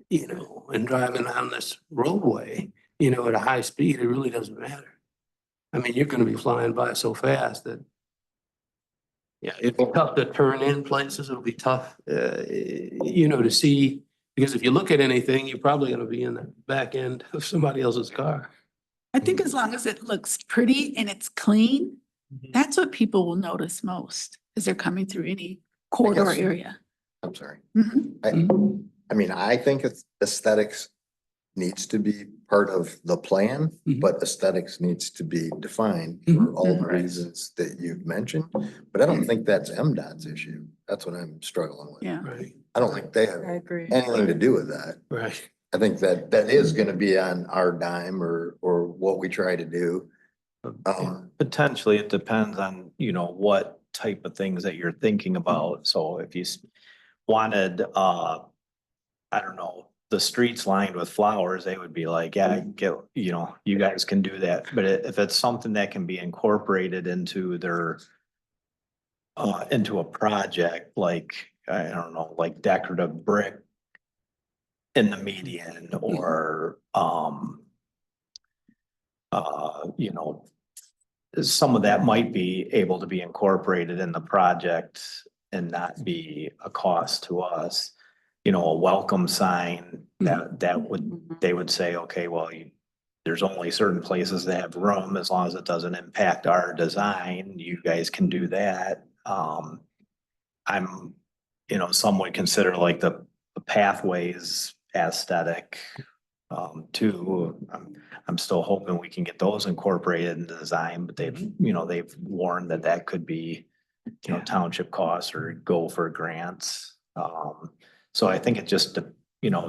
and driving on this roadway, at a high speed, it really doesn't matter. I mean, you're gonna be flying by so fast that, yeah, it'd be tough to turn in places. It'll be tough, to see, because if you look at anything, you're probably gonna be in the back end of somebody else's car. I think as long as it looks pretty and it's clean, that's what people will notice most as they're coming through any corridor guess- area. I'm sorry. Mhm. I mean, I think aesthetics needs to be part of the plan, Mhm. but aesthetics needs to be defined for Mhm. all the Right. reasons that you've mentioned. But I don't think that's MDOT's issue. That's what I'm struggling with. Yeah. Right, I don't think they I have agree. anything to do with that. right. I think that is gonna be on our dime or what we try to do. Potentially, it depends on, what type of things that you're thinking about. So if you wanted, I don't know, the streets lined with flowers, they would be like, yeah, you guys can do that. But if it's something that can be incorporated into into a project, like, I don't know, like decorative brick in the median or, some of that might be able to be incorporated in the project and not be a cost to us. A welcome sign they would say, okay, well, there's only certain places that have room as long as it doesn't impact our design, you guys can do that. I'm, some would consider like the pathways aesthetic. Too, I'm still hoping we can get those incorporated in the design, but they've warned that could be, township costs or go for grants. So I think it just,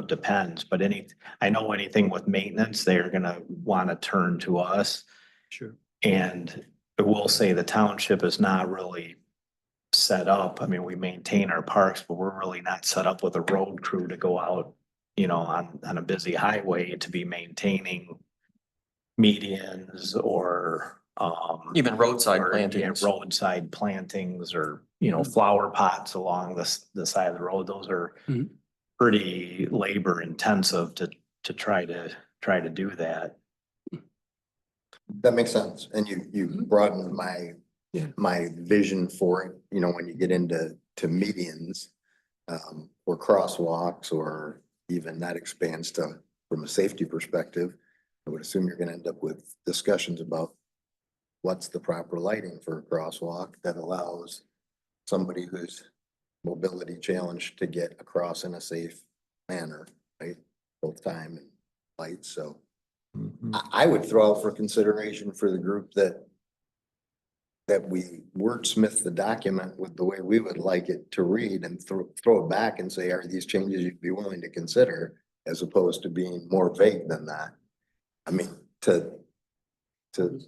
depends, but I know anything with maintenance, they're gonna wanna turn to us. Sure. And I will say the township is not really set up. I mean, we maintain our parks, but we're really not set up with a road crew to go out, on a busy highway to be maintaining medians or, Even roadside or, yeah, plantings. roadside plantings or, flower pots along the side of the road. Those are Mhm. pretty labor intensive to try to do that. That makes sense. And you broadened Yeah. my vision for it, when you get into medians, or crosswalks, or even that expands to, from a safety perspective, I would assume you're gonna end up with discussions about what's the proper lighting for a crosswalk that allows somebody who's mobility challenged to get across in a safe manner, right? Both time and light, so I would throw out for consideration for the group that we wordsmith the document with the way we would like it to read and throw it back and say, are these changes you'd be willing to consider? As opposed to being more vague than that. I mean, to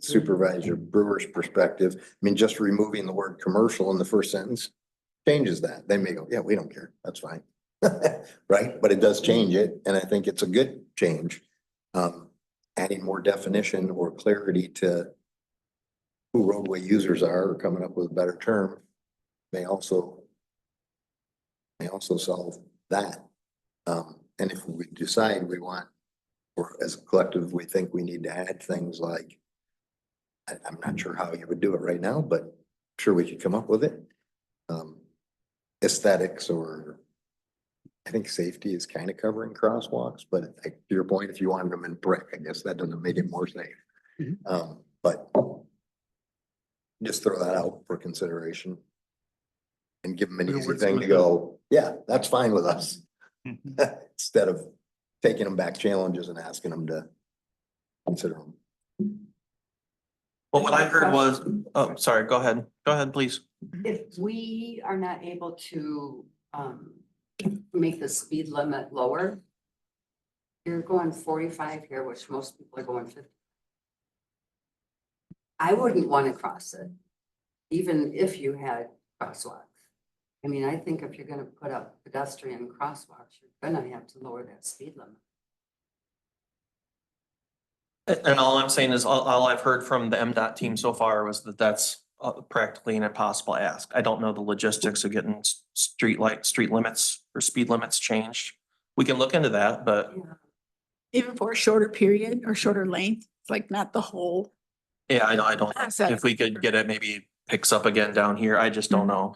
Supervisor Brewer's perspective, I mean, just removing the word commercial in the first sentence changes that. They may go, yeah, we don't care. That's fine. Right? But it does change it. And I think it's a good change. Adding more definition or clarity to who roadway users are, or coming up with a better term, may also solve that. And if we decide we want, or as a collective, we think we need to add things like, I'm not sure how you would do it right now, but I'm sure we could come up with it. Aesthetics, or I think safety is kind of covering crosswalks, but to your point, if you wanted them in brick, I guess that doesn't make it more safe. But just throw that out for consideration. And give them an easy thing to go, yeah, that's fine with us. Instead of taking them back challenges and asking them to consider them. Well, what I heard was, oh, sorry, go ahead, please. If we are not able to make the speed limit lower, you're going 45 here, which most people are going 50. I wouldn't want to cross it, even if you had crosswalks. I mean, I think if you're gonna put up pedestrian crosswalks, you're gonna have to lower that speed limit. And all I'm saying is, all I've heard from the MDOT team so far was that that's practically an impossible ask. I don't know the logistics of getting street limits or speed limits changed. We can look into that, but Even for a shorter period or shorter length, it's like not the whole. yeah, I don't, Asset. if we could get it, maybe picks up again down here. I just don't know.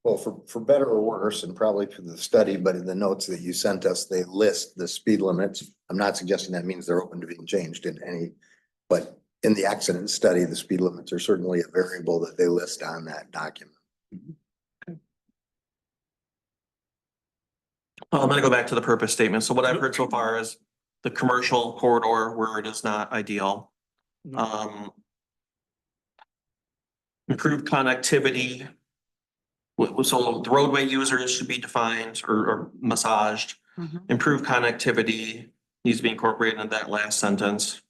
Well, for better or worse, and probably for the study, but in the notes that you sent us, they list the speed limits. I'm not suggesting that means they're open to being changed in any, but in the accident study, the speed limits are certainly a variable that they list on that document. Well, I'm gonna go back to the purpose statement. So what I've heard so far is the commercial corridor where it is not ideal. Improved connectivity. So the roadway users should be defined or massaged. Improved connectivity needs to be incorporated into that last sentence.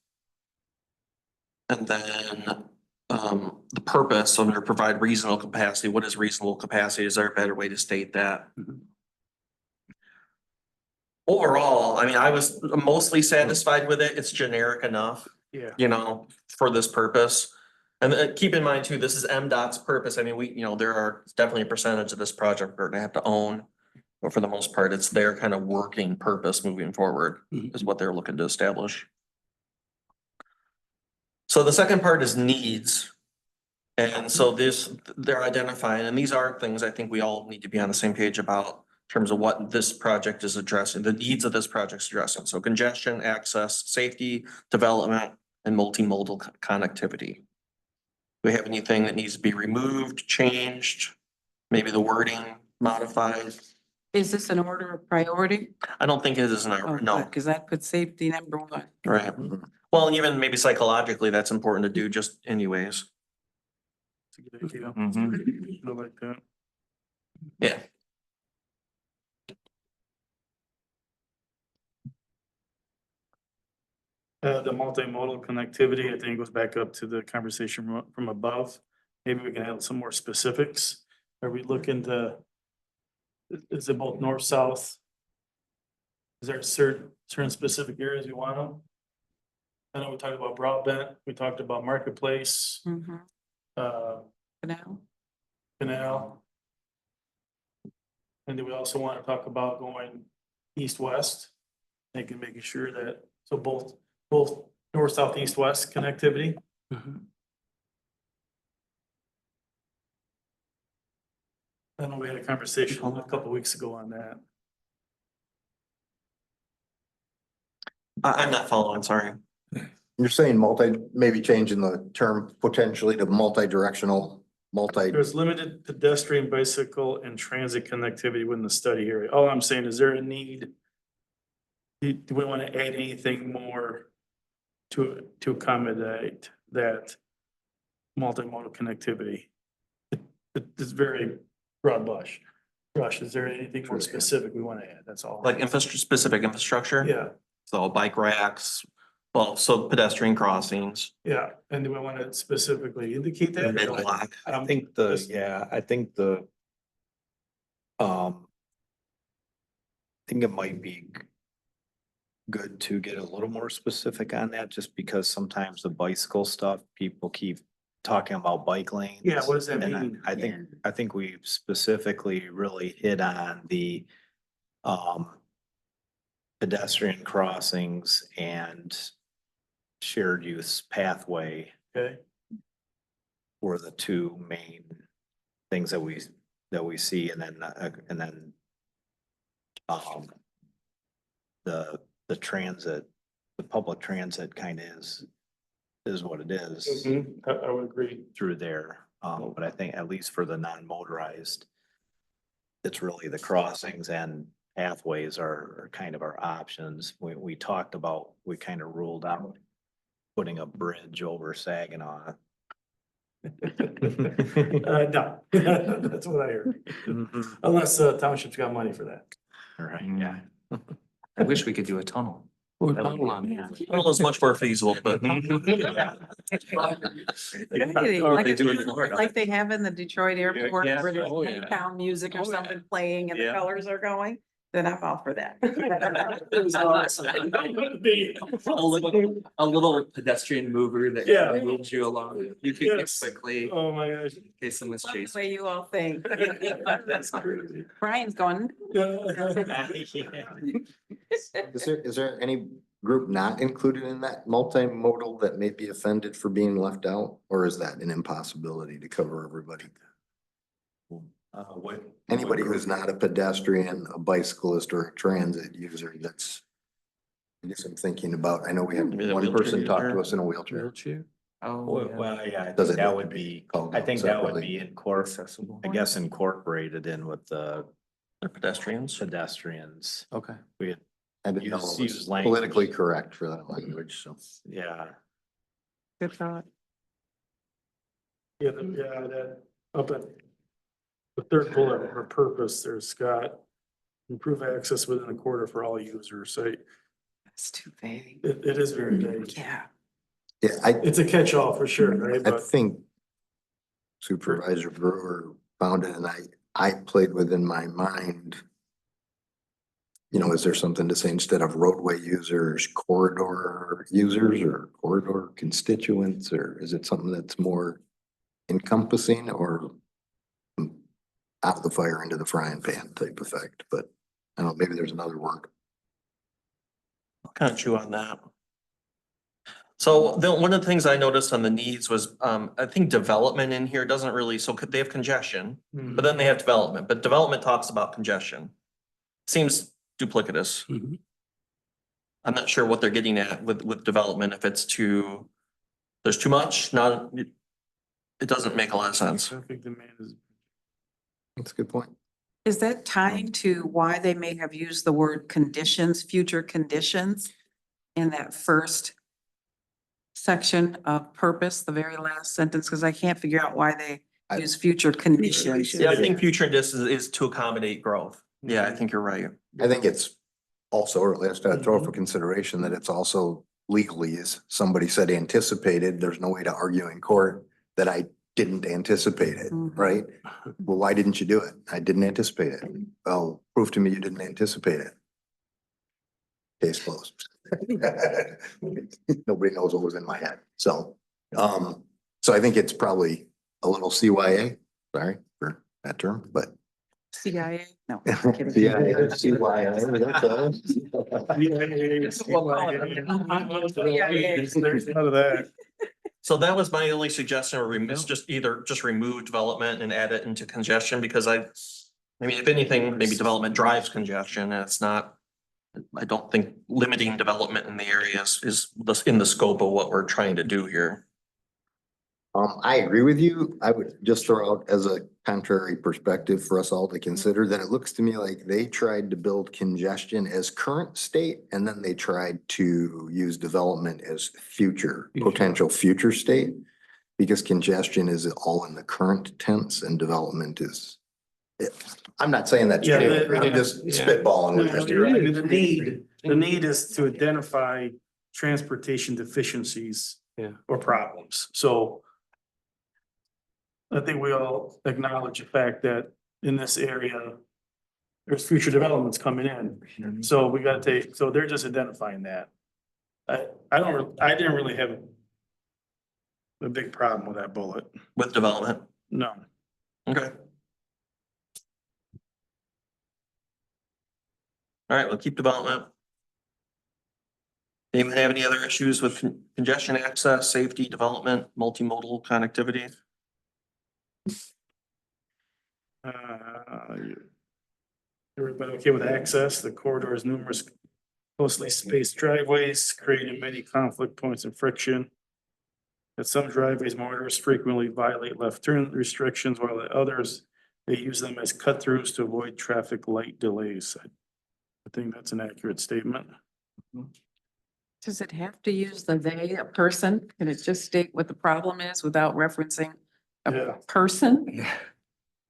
And then the purpose under provide reasonable capacity. What is reasonable capacity? Is there a better way to state that? Overall, I mean, I was mostly satisfied with it. It's generic enough. Yeah. You know, for this purpose. And keep in mind too, this is MDOT's purpose. I mean, there are definitely a percentage of this project we're gonna have to own. But for the most part, it's their kind of working purpose moving forward is what they're looking to establish. So the second part is needs. And so they're identifying, and these are things I think we all need to be on the same page about in terms of what this project is addressing, the needs of this project's addressing. So congestion, access, safety, development, and multimodal connectivity. Do we have anything that needs to be removed, changed, maybe the wording modified? Is this an order of priority? I don't think it is an, no, Because that puts safety number one. right. Well, even maybe psychologically, that's important to do just anyways. It's a good idea. Mhm. I like that. Yeah. The multimodal connectivity, I think goes back up to the conversation from above. Maybe we can add some more specifics. Are we looking to? Is it both north, south? Is there certain specific areas you want them? I know we talked about broadband, we talked about marketplace, Now, canal. And then we also want to talk about going east-west, making sure that, so both north, south, east, west connectivity. I know we had a conversation a couple weeks ago on that. I'm not following, sorry. You're saying maybe changing the term potentially to multi-directional, There's limited pedestrian, bicycle, and transit connectivity within the study area. All I'm saying is there a need? Do we want to add anything more to accommodate that multimodal connectivity. It's very broad brush. Is there anything more specific we want to add? That's all. Like specific infrastructure? Yeah, So bike racks, well, so pedestrian crossings. yeah. And do we want to specifically indicate that? Middle lock. I think I think it might be good to get a little more specific on that, just because sometimes the bicycle stuff, people keep talking about bike lanes. Yeah, what does that And mean? I think we specifically really hit on the pedestrian crossings and shared use pathway Okay, were the two main things that we see, and then the transit, the public transit kind of is what it is I would agree. through there. But I think at least for the non-motorized, it's really the crossings and pathways are kind of our options. We talked about, we kind of ruled out putting a bridge over Saginaw. No, that's what I heard. Unless Township's got money for that. Right, yeah. I wish we could do a tunnel. Or That would tunnel be- on Yeah. it. Well, it's much more feasible, but. Like do it in Florida. like they have in the Detroit airport Yeah. where Oh, there's yeah. town music Oh, or yeah. something playing and the Yeah. colors are going, then I'm all for that. A little pedestrian mover that Yeah. moves you along. You can get Yes. quickly Oh, my gosh. in case someone's That's the chasing. way you all think. That's crazy. Brian's going. Is there any group not included in that multimodal that may be offended for being left out? Or is that an impossibility to cover everybody? Anybody who's not a pedestrian, a bicyclist, or a transit user, that's. I guess I'm thinking about, I know we have Maybe the one wheelchair person talk to user. us in a wheelchair. Wheelchair? Oh, yeah. Well, yeah, I Does think it that need would to be, called I out think that would separately? be Accessible. I guess incorporated in with the They're pedestrians. pedestrians. Okay. We had, I didn't know use- it was use language. politically correct for that language, so. yeah, Good thought. Yeah, that up at the third bullet, for purpose, there's Scott. Improve access within a quarter for all users. So That's too vague. it is very vague. Yeah. Yeah, It's a catch-all for sure, right? I But think Supervisor Brewer found it, and I played within my mind. You know, is there something to say instead of roadway users, corridor users, or corridor constituents, or is it something that's more encompassing, or out of the fire into the frying pan type effect? But I don't know, maybe there's another word. I'll kind of chew on that. So one of the things I noticed on the needs was, I think development in here doesn't really, so could they have congestion, but then they have development, but development talks about congestion. Seems duplicitous. Mhm. I'm not sure what they're getting at with development, if it's there's too much, not, it doesn't make a lot of sense. traffic demand is. That's a good point. Is that tying to why they may have used the word conditions, future conditions in that first section of purpose, the very last sentence? Because I can't figure out why they use future conditions. Yeah, I think future in this is to accommodate growth. Yeah, I think you're right. I think it's also, or at least I throw for consideration that it's also legally, as somebody said anticipated, there's no way to argue in court that I didn't anticipate it, Mhm. right? Well, why didn't you do it? I didn't anticipate it. Well, prove to me you didn't anticipate it. Case closed. Nobody knows what was in my head. So I think it's probably a little CYA, sorry for that term, but. CIA? No. Yeah, CYA, There's none of that. So that was my only suggestion, or just either remove development and add it into congestion, because if anything, maybe development drives congestion, and it's not. I don't think limiting development in the areas is in the scope of what we're trying to do here. I agree with you. I would just throw out as a contrary perspective for us all to consider, then it looks to me like they tried to build congestion as current state, and then they tried to use development as future, Future. potential future state. Because congestion is all in the current tense and development is. I'm not saying that's Yeah, true, I'm just yeah. spitballing. No, with no, Mr. you're right. I Ray. mean, the need is to identify transportation deficiencies. Yeah. Or problems, so. I think we all acknowledge the fact that in this area. There's future developments coming in, so we gotta take, so they're just identifying that. I didn't really have. A big problem with that bullet, With development. no. Okay. All right, we'll keep development. Anyone have any other issues with congestion access, safety, development, multimodal connectivity? Everybody okay with access? The corridor has numerous closely spaced driveways, creating many conflict points and friction. At some driveways, motorists frequently violate left turn restrictions, while at others, they use them as cut throughs to avoid traffic light delays. I think that's an accurate statement. Does it have to use the they, a person? Can it just state what the problem is without referencing a Yeah. person?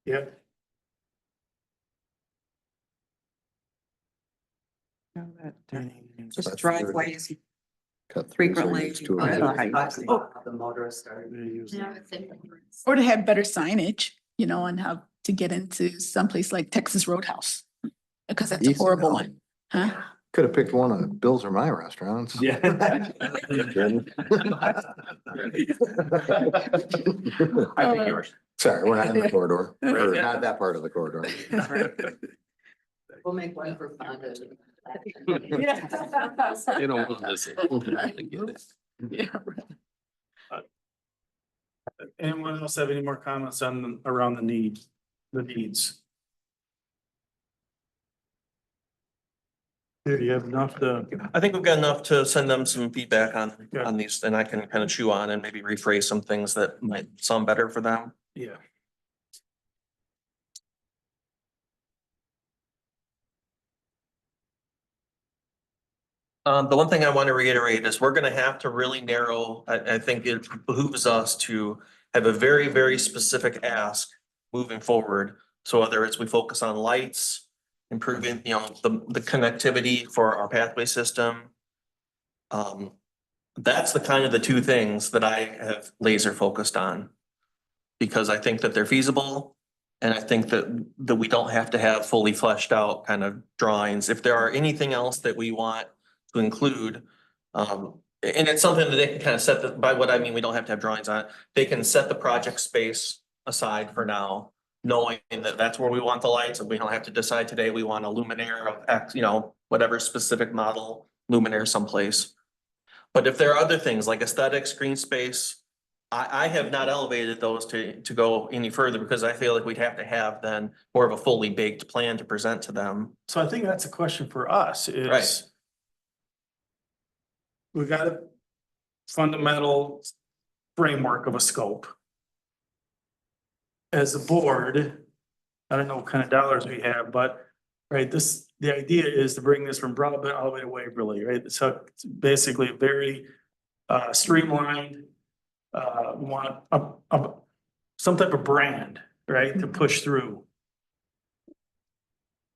Yep. No, that, Just That's driveways Cut throughs are frequently. used to The motorists are. They use Or to have better signage, you know, and how to get into someplace like Texas Roadhouse. Because that's a Easy horrible now. one, huh? Could have picked one of Bill's or my restaurants. Yeah. I think yours. Sorry, we're not in the corridor, or not that part of the corridor. We'll make one for Fonda. They don't want this. I get it. Yeah. Anyone else have any more comments on, around the needs? Here, you have enough to, I think we've got enough to send them some feedback Yeah. on these, and I can kind of chew on and maybe rephrase some things that might sound better for them. yeah. The one thing I want to reiterate is we're gonna have to really narrow, I think it behooves us to have a very, very specific ask moving forward. So whether it's we focus on lights, improving, the connectivity for our pathway system. That's the kind of the two things that I have laser focused on. Because I think that they're feasible. And I think that we don't have to have fully fleshed out kind of drawings. If there are anything else that we want to include. And it's something that they can kind of set by what I mean, we don't have to have drawings on it. They can set the project space aside for now, knowing that that's where we want the lights, and we don't have to decide today, we want a luminaire of X, whatever specific model luminaire someplace. But if there are other things like aesthetics, green space, I have not elevated those to go any further because I feel like we'd have to have then more of a fully baked plan to present to them. So I think that's a question for us is. Right. We got a fundamental framework of a scope. As a board, I don't know what kind of dollars we have, but, right, the idea is to bring this from Broadbent all the way to Waverly, right? So it's basically very streamlined. We want some type of brand, right, to push through.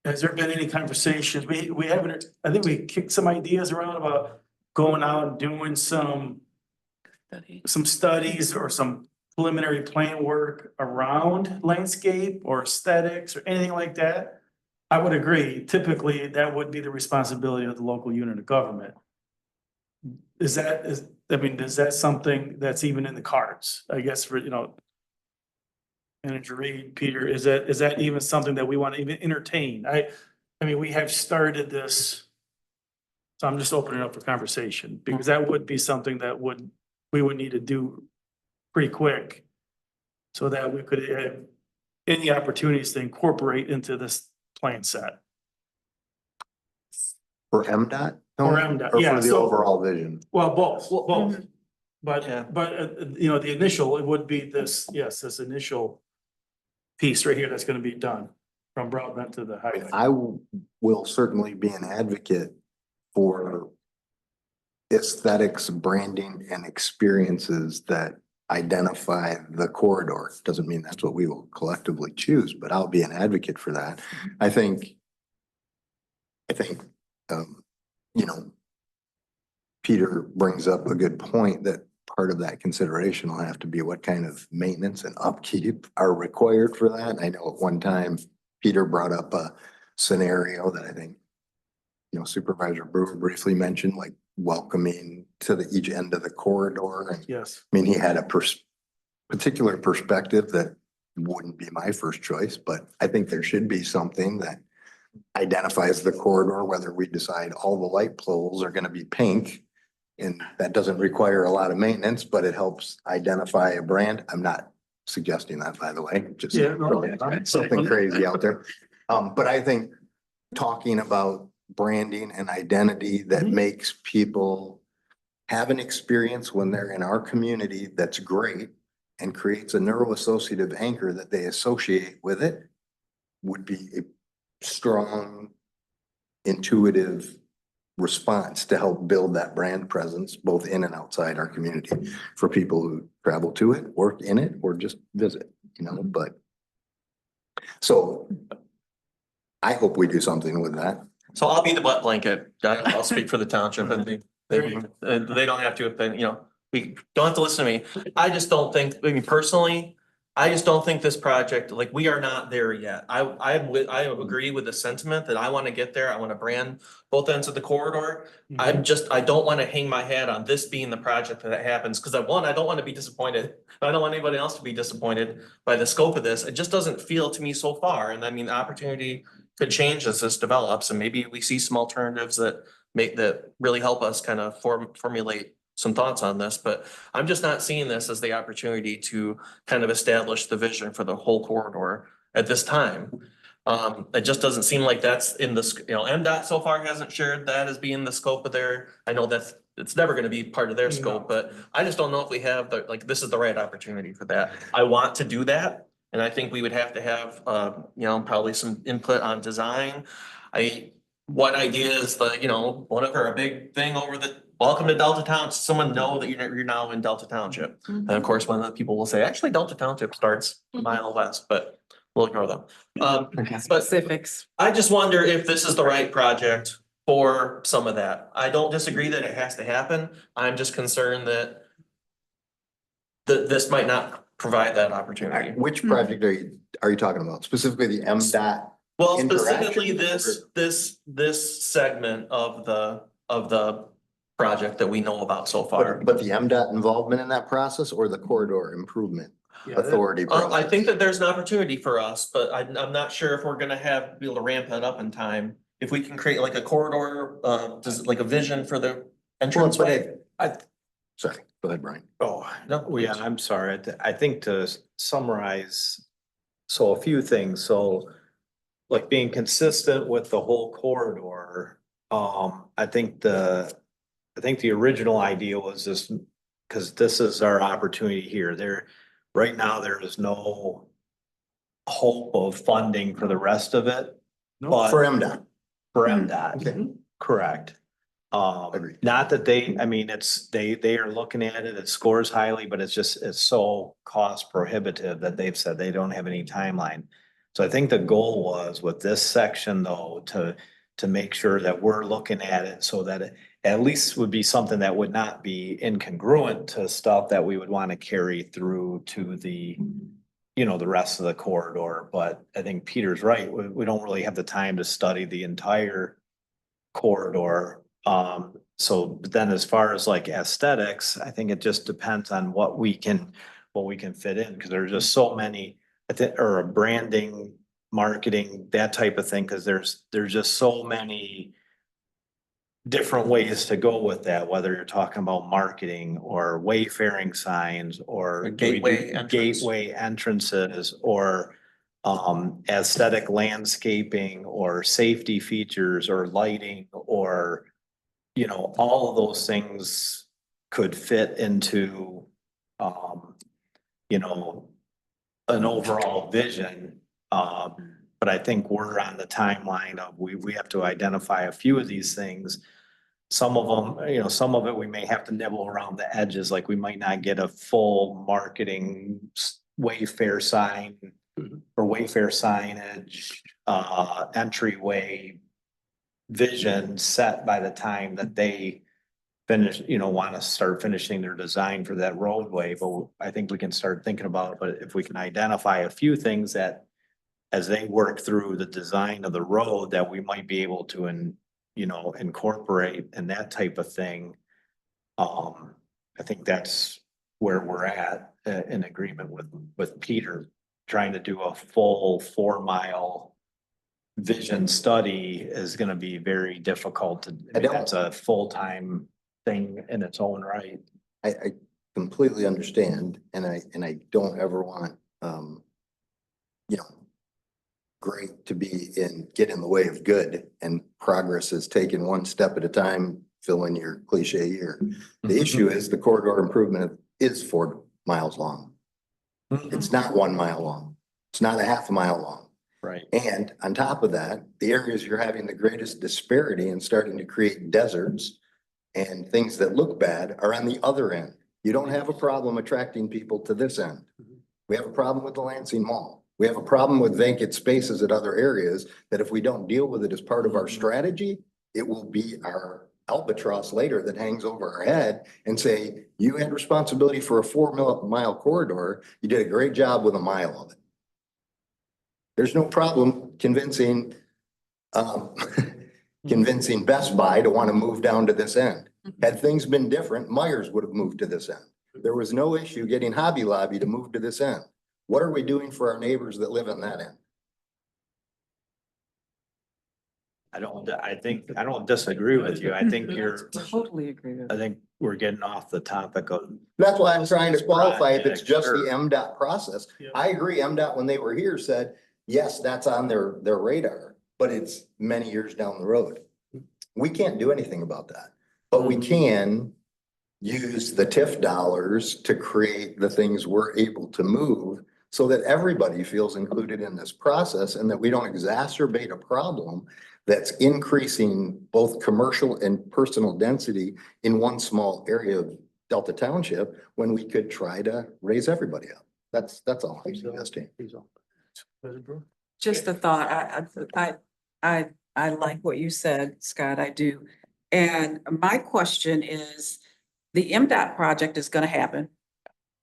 Has there been any conversations? We haven't, I think we kicked some ideas around about going out and doing some studies or some preliminary plan work around landscape or aesthetics or anything like that. I would agree. Typically, that would be the responsibility of the local unit of government. Is that something that's even in the cards? I guess for, Manager Reed, Peter, is that even something that we want to even entertain? I mean, we have started this. So I'm just opening up for conversation because that would be something that we would need to do pretty quick. So that we could have any opportunities to incorporate into this plan set. For MDOT? For MDOT, Or yeah, for the so- overall vision? Well, both. But, Yeah. the initial, it would be this, yes, this initial. piece right here that's gonna be done from Broadbent to the highway. Will certainly be an advocate for aesthetics, branding and experiences that identify the corridor. Doesn't mean that's what we will collectively choose, but I'll be an advocate for that. I think, you know, Peter brings up a good point that part of that consideration will have to be what kind of maintenance and upkeep are required for that. I know at one time Peter brought up a scenario that I think, you know, Supervisor Brewer briefly mentioned, like welcoming to each end of the corridor. And Yes. I mean, he had a particular perspective that wouldn't be my first choice, but I think there should be something that identifies the corridor, whether we decide all the light poles are gonna be pink. And that doesn't require a lot of maintenance, but it helps identify a brand. I'm not suggesting that, by the way, just Yeah, no, something crazy out there. But I think talking about branding and identity that Mhm. makes people have an experience when they're in our community that's great and creates a neuroassociative anchor that they associate with it would be a strong, intuitive response to help build that brand presence both in and outside our community for people who travel to it, work in it, or just visit, you know, but so I hope we do something with that. So I'll be the butt blanket. I'll speak for the township and they don't have to, if they, you know, we don't have to listen to me. I just don't think, I mean, personally, I just don't think this project, like, we are not there yet. I agree with the sentiment that I want to get there. I want to brand both ends of the corridor. I don't want to hang my hat on this being the project that happens, because I don't want to be disappointed. I don't want anybody else to be disappointed by the scope of this. It just doesn't feel to me so far. And I mean, the opportunity could change as this develops, and maybe we see some alternatives that really help us kind of formulate some thoughts on this, but I'm just not seeing this as the opportunity to kind of establish the vision for the whole corridor at this time. It just doesn't seem like that's in this, you know, MDOT so far hasn't shared that as being the scope of their, I know that's, it's never gonna be part of their scope, but I just don't know if we have the, like, this is the right opportunity for that. I want to do that, and I think we would have to have, you know, probably some input on design. What idea is the, you know, whatever, a big thing over the, welcome to Delta Township, someone know that you're now in Delta Township. And of course, one of the people will say, actually, Delta Township starts a mile west, but we'll ignore them. But Specifics. I just wonder if this is the right project for some of that. I don't disagree that it has to happen. I'm just concerned that this might not provide that opportunity. Which project are you talking about? Specifically the MDOT? Well, interaction, specifically this segment of the project that we know about so far. But the MDOT involvement in that process or the corridor improvement authority? I process? think that there's an opportunity for us, but I'm not sure if we're gonna be able to ramp that up in time. If we can create like a corridor, like a vision for the entrance way. Sorry, go ahead, Brian. Oh, No, yeah, I'm sorry. I think to summarize, so a few things. So like being consistent with the whole corridor, I think the original idea was this, because this is our opportunity here. Right now, there is no hope of funding for the rest of it. But For MDOT. for MDOT, Okay. correct. Agreed. Not that I mean, they are looking at it, it scores highly, but it's so cost prohibitive that they've said they don't have any timeline. So I think the goal was with this section though, to make sure that we're looking at it so that it at least would be something that would not be incongruent to stuff that we would want to carry through to the, you know, the rest of the corridor. But I think Peter's right. We don't really have the time to study the entire corridor. So but then as far as like aesthetics, I think it just depends on what we can fit in, because there's just so many, or a branding, marketing, that type of thing, because there's just so many different ways to go with that, whether you're talking about marketing or wayfaring signs or gateway entrances or aesthetic landscaping or safety features or lighting, or you know, all of those things could fit into you know, an overall vision. But I think we're on the timeline of, we have to identify a few of these things. Some of them, some of it we may have to nibble around the edges, like we might not get a full marketing Wayfair sign or Wayfair signage, entryway vision set by the time that they finish, want to start finishing their design for that roadway. But I think we can start thinking about, but if we can identify a few things that as they work through the design of the road that we might be able to, incorporate and that type of thing. I think that's where we're at, in agreement with Peter, trying to do a full 4-mile vision study is gonna be very difficult to, that's a full-time thing in its own right. I completely understand, and I don't ever want, great to get in the way of good, and progress is taken one step at a time, fill in your cliche here. The issue is the corridor improvement is 4 miles long. It's not 1 mile long. It's not a half a mile long. Right. And on top of that, the areas you're having the greatest disparity and starting to create deserts and things that look bad are on the other end. You don't have a problem attracting people to this end. We have a problem with the Lansing Mall. We have a problem with vacant spaces at other areas that if we don't deal with it as part of our strategy, it will be our albatross later that hangs over our head and say, you had responsibility for a 4-mile corridor. You did a great job with a mile of it. There's no problem convincing Best Buy to want to move down to this end. Had things been different, Myers would have moved to this end. There was no issue getting Hobby Lobby to move to this end. What are we doing for our neighbors that live on that end? I don't disagree with you. I think Totally agree with I think we're getting off the topic of. That's why I'm trying to qualify if it's just the Sure. MDOT process. Yeah. I agree, MDOT, when they were here, said, yes, that's on their radar, but it's many years down the road. We can't do anything about that, but we can use the TIF dollars to create the things we're able to move so that everybody feels included in this process and that we don't exacerbate a problem that's increasing both commercial and personal density in one small area of Delta Township when we could try to raise everybody up. That's all I'm suggesting. Just a thought. I like what you said, Scott. I do. And my question is, the MDOT project is gonna happen.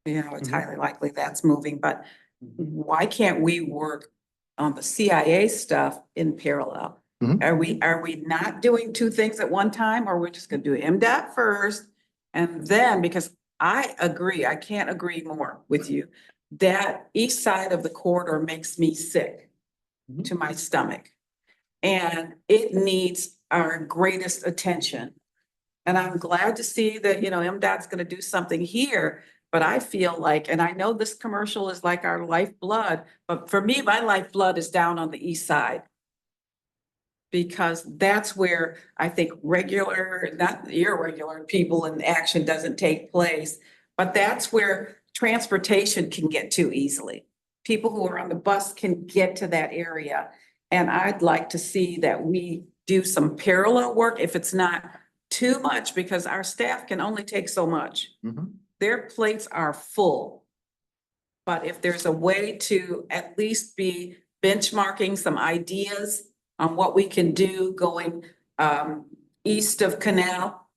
It's highly likely that's moving, but why can't we work on the CIA stuff in parallel? Mhm. Are we not doing 2 things at one time, or we're just gonna do MDOT first? And then, because I agree, I can't agree more with you, that east side of the corridor makes me sick to my stomach. And it needs our greatest attention. And I'm glad to see that, MDOT's gonna do something here, but I feel like, and I know this commercial is like our lifeblood, but for me, my lifeblood is down on the east side. Because that's where I think regular, not irregular people in action doesn't take place, but that's where transportation can get to easily. People who are on the bus can get to that area. And I'd like to see that we do some parallel work if it's not too much, because our staff can only take so much. Mhm. Their plates are full. But if there's a way to at least be benchmarking some ideas on what we can do going east of Canal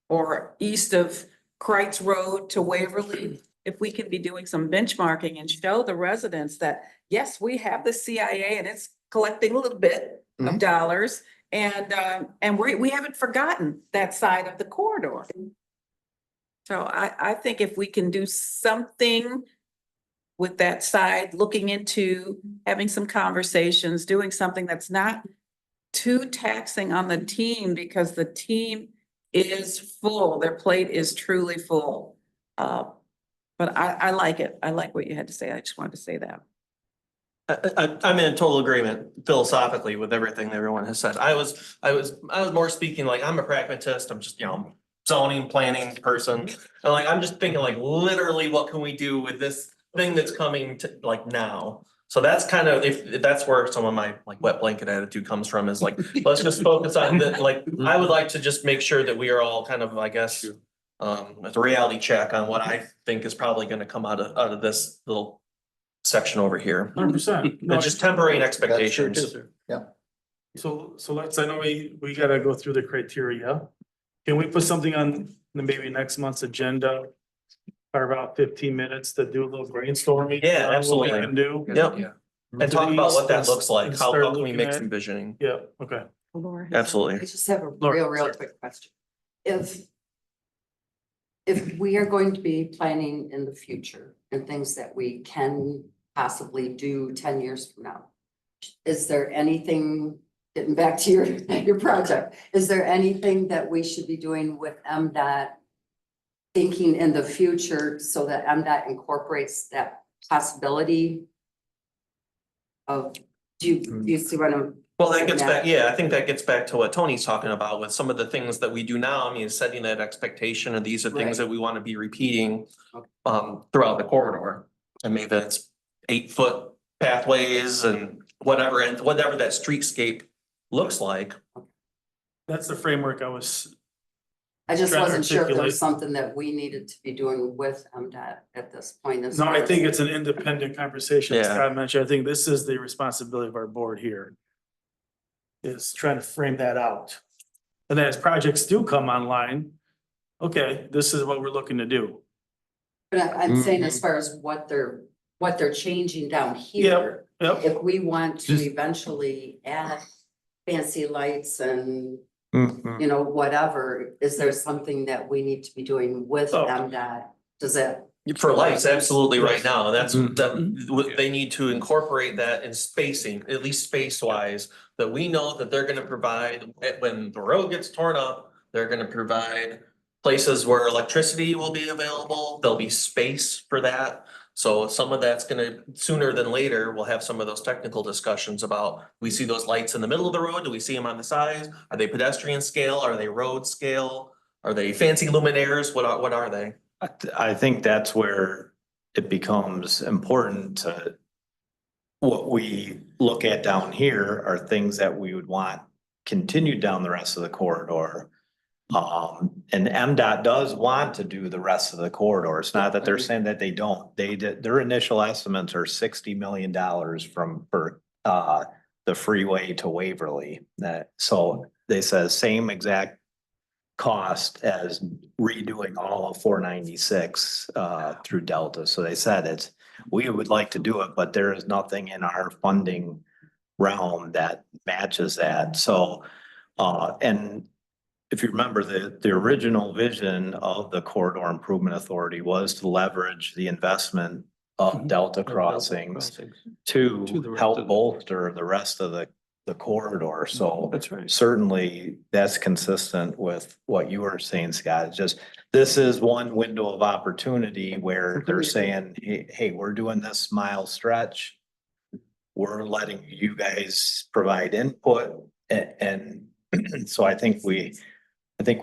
or east of Kreitz Road to Waverly, if we can be doing some benchmarking and show the residents that, yes, we have the CIA and it's collecting a little bit of dollars. And we haven't forgotten that side of the corridor. So I think if we can do something with that side, looking into having some conversations, doing something that's not too taxing on the team, because the team is full. Their plate is truly full. But I like it. I like what you had to say. I just wanted to say that. I'm in total agreement philosophically with everything everyone has said. I was more speaking like, I'm a pragmatist. I'm just, zoning, planning person. And like, I'm just thinking like, literally, what can we do with this thing that's coming to like now. So that's kind of, if that's where some of my like wet blanket attitude comes from is like, let's just focus on that, like, I would like to just make sure that we are all kind of, I guess. It's a reality check on what I think is probably gonna come out of this little section over here. 100%. But just tempering expectations. So let's, I know we gotta go through the criteria. Can we put something on maybe next month's agenda? For about 15 minutes to do a little brainstorming? Yeah, on what we absolutely. can do? Yep, and talk about what that looks like, And how start can we looking make at- some visioning? Yeah, okay. I Absolutely. just have a Laura, real sorry. quick question. If we are going to be planning in the future and things that we can possibly do 10 years from now, is there anything, getting back to your project, is there anything that we should be doing with MDOT? Thinking in the future so that MDOT incorporates that possibility of, do you see what I'm? Well, that gets back, yeah, I think that gets back to what Tony's talking about with some of the things that we do now. I mean, setting that expectation and these are things Right. that we want to be repeating Okay. throughout the corridor. And maybe that's 8-foot pathways and whatever that streetscape looks like. That's the framework I just Trying to wasn't sure if there articulate. was something that we needed to be doing with MDOT at this point. as No, far I as- think it's an independent conversation. As Yeah. Scott mentioned, I think this is the responsibility of our board here. Is trying to frame that out. And as projects do come online, okay, this is what we're looking to do. But I'm saying as far as what they're changing down here. Yep, If we want to Just- eventually add fancy lights and, Mhm. you know, whatever, is there something that we need to be doing with Oh. MDOT? Does that? For lights, absolutely right Yes. now. That's, Mhm. that, they need to incorporate that in spacing, at least space wise. That we know that they're gonna provide, when the road gets torn up, they're gonna provide places where electricity will be available. There'll be space for that. So some of that's gonna, sooner than later, we'll have some of those technical discussions about, we see those lights in the middle of the road, do we see them on the sides? Are they pedestrian scale? Are they road scale? Are they fancy luminaires? What are they? I think that's where it becomes important to. What we look at down here are things that we would want continued down the rest of the corridor. And MDOT does want to do the rest of the corridor. It's not that they're saying that they don't. They did, their initial estimates are $60 million for the freeway to Waverly. So they said same exact cost as redoing all of 496 through Delta. So they said we would like to do it, but there is nothing in our funding realm that matches that. So and if you remember, the original vision of the Corridor Improvement Authority was to leverage the investment of Delta crossings To the to rest help of the- bolster the rest of the corridor. So That's right. certainly that's consistent with what you were saying, Scott. It's just, this is one window of opportunity where they're saying, hey, we're doing this mile stretch. We're letting you guys provide input and so I think we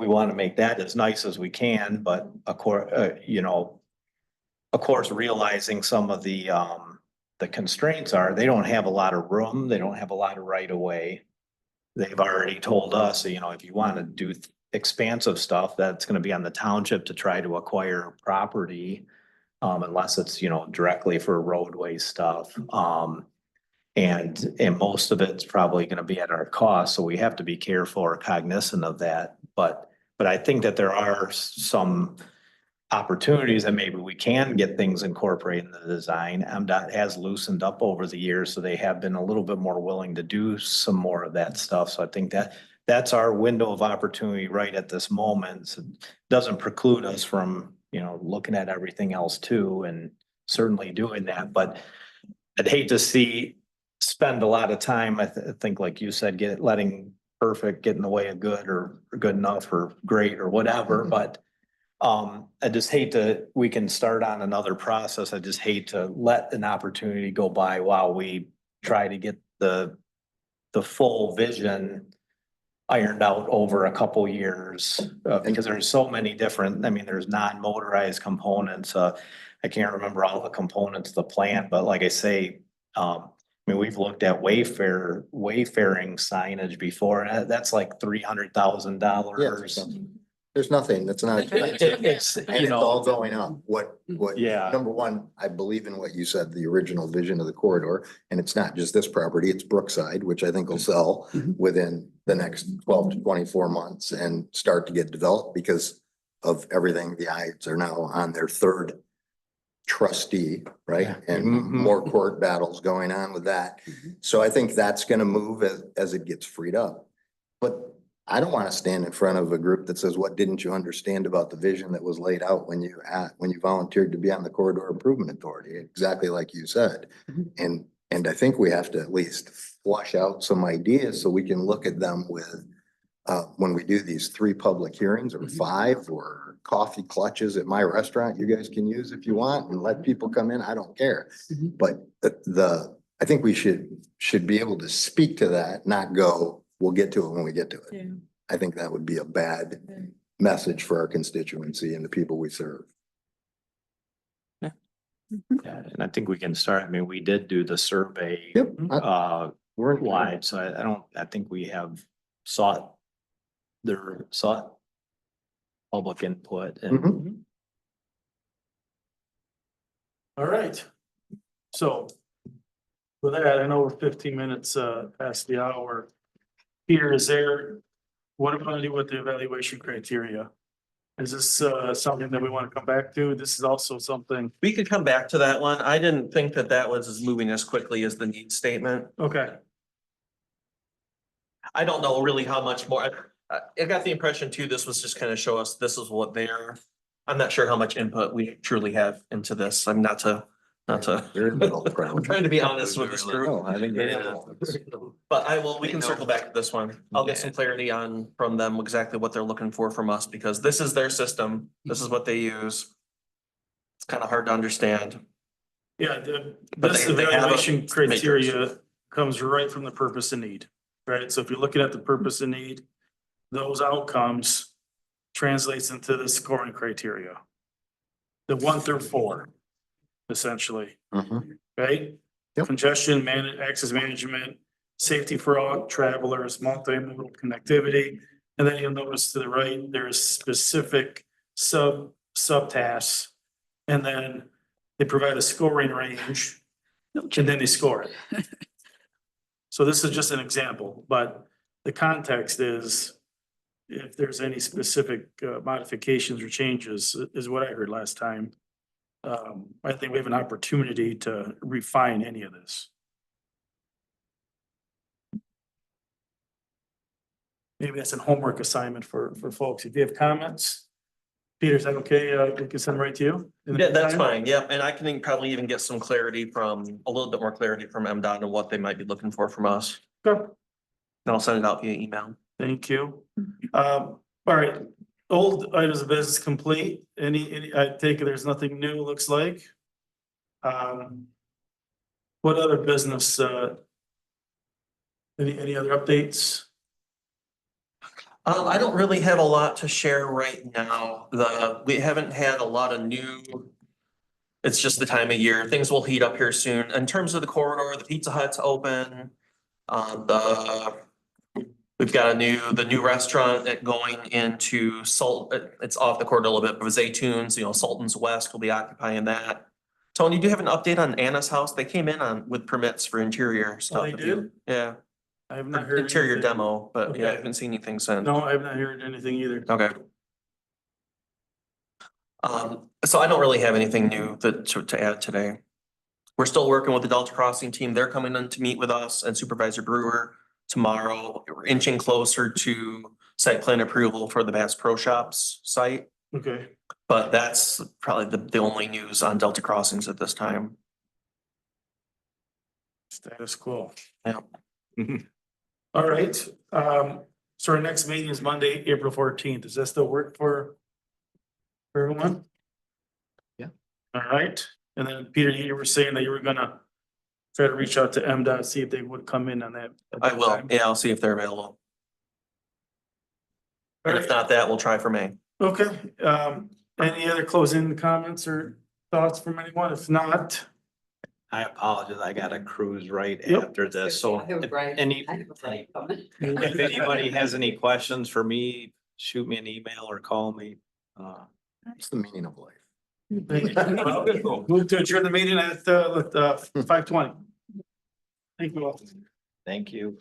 want to make that as nice as we can, but of course, of course, realizing some of the constraints are, they don't have a lot of room, they don't have a lot of right of way. They've already told us, if you want to do expansive stuff, that's going to be on the township to try to acquire property. Unless it's, directly for roadway stuff. And most of it's probably going to be at our cost, so we have to be careful or cognizant of that. But I think that there are some opportunities that maybe we can get things incorporated in the design. MDOT has loosened up over the years, so they have been a little bit more willing to do some more of that stuff. So I think that's our window of opportunity right at this moment. So it doesn't preclude us from, looking at everything else too, and certainly doing that. But I'd hate to spend a lot of time, I think like you said, letting perfect get in the way of good or good enough or great or whatever, but I just hate we can start on another process. I just hate to let an opportunity go by while we try to get the full vision ironed out over a couple years, because there's so many different, I mean, there's non-motorized components. I can't remember all the components of the plan, but like I say, I mean, we've looked at wayfaring signage before, and that's like $300,000. There's nothing, that's not. It's, And you it's all know, going up. What, yeah. number one, I believe in what you said, the original vision of the corridor. And it's not just this property, it's Brookside, which I think will sell within the next 12 to 24 months and start to get developed because of everything. The Ides are now on their third trustee, right? And more court battles going on with that. So I think that's gonna move as it gets freed up. But I don't want to stand in front of a group that says, what didn't you understand about the vision that was laid out when you volunteered to be on the Corridor Improvement Authority? Exactly like you said. And I think we have to at least flush out some ideas so we can look at them with, when we do these 3 public hearings or 5 or coffee clutches at my restaurant, you guys can use if you want and let people come in. I don't care. But I think we should be able to speak to that, not go, we'll get to it when we get to it. Yeah. I think that would be a bad message for our constituency and the people we serve. Yeah, and I think we can start, I mean, we did do the survey. Yep. We're Wide, so I think we have sought public input and Mhm. All right. So with that, I know we're 15 minutes past the hour. Peter, what am I gonna do with the evaluation criteria? Is this something that we want to come back to? This is also something, We could come back to that one. I didn't think that that was as moving as quickly as the need statement. okay, I don't know really how much more. I got the impression too, this was just kind of show us this is what they're. I'm not sure how much input we truly have into this. I'm not to. You're in the middle of the crowd. I'm trying to be honest with this group. No, I think. But we can circle back to this one. I'll get some clarity from them exactly what they're looking for from us, because this is their system. This is what they use. It's kind of hard to understand. yeah, But this they have a evaluation criteria comes right from the purpose and need, right? So if you're looking at the purpose and need, those outcomes translates into the scoring criteria. The 1 through 4, essentially, Mhm. right? Yep. Congestion, access management, safety for all travelers, multimodal connectivity. And then you'll notice to the right, there's specific subtasks. And then they provide a scoring range and then they score it. So this is just an example, but the context is if there's any specific modifications or changes is what I heard last time. I think we have an opportunity to refine any of this. Maybe that's a homework assignment for folks. If you have comments, Peter, is that okay? We can send them right to you? in the Yeah, that's meantime? fine. Yep. And I can probably even get some clarity a little bit more clarity from MDOT and what they might be looking for from us. Good. And I'll send it out via email. Thank you. All right, old items of business complete. I take it there's nothing new, looks like. What other business, any other updates? I don't really have a lot to share right now. We haven't had a lot of new. It's just the time of year. Things will heat up here soon. In terms of the corridor, the Pizza Hut's open. We've got the new restaurant going into it's off the corridor a little bit, but Zaytunes, Sultan's West will be occupying that. Tony, do you have an update on Anna's house? They came in with permits for interior stuff. they did? Yeah, I have not heard. interior anything. demo, but yeah, I Okay. haven't seen anything since. No, I have not heard anything either. Okay. So I don't really have anything new to add today. We're still working with the Delta Crossing team. They're coming in to meet with us and Supervisor Brewer tomorrow. We're inching closer to site plan approval for the Bass Pro Shops site, Okay, but that's probably the only news on Delta Crossings at this time. status quo. Yeah. All right, so our next meeting is Monday, April 14th. Does that still work for everyone? Yeah. All right, and then Peter, you were saying that you were gonna try to reach out to MDOT, see if they would come in on that. at I that will. time. Yeah, I'll see if they're available. And if not that, we'll try for May. Okay, any other closing comments or thoughts from anyone? If not, I apologize. I got to cruise right Yep. after this. So if if anybody has any questions for me, shoot me an email or call me. It's the meaning of life. move to adjourn the meeting at 5:20. Thank you all. Thank you.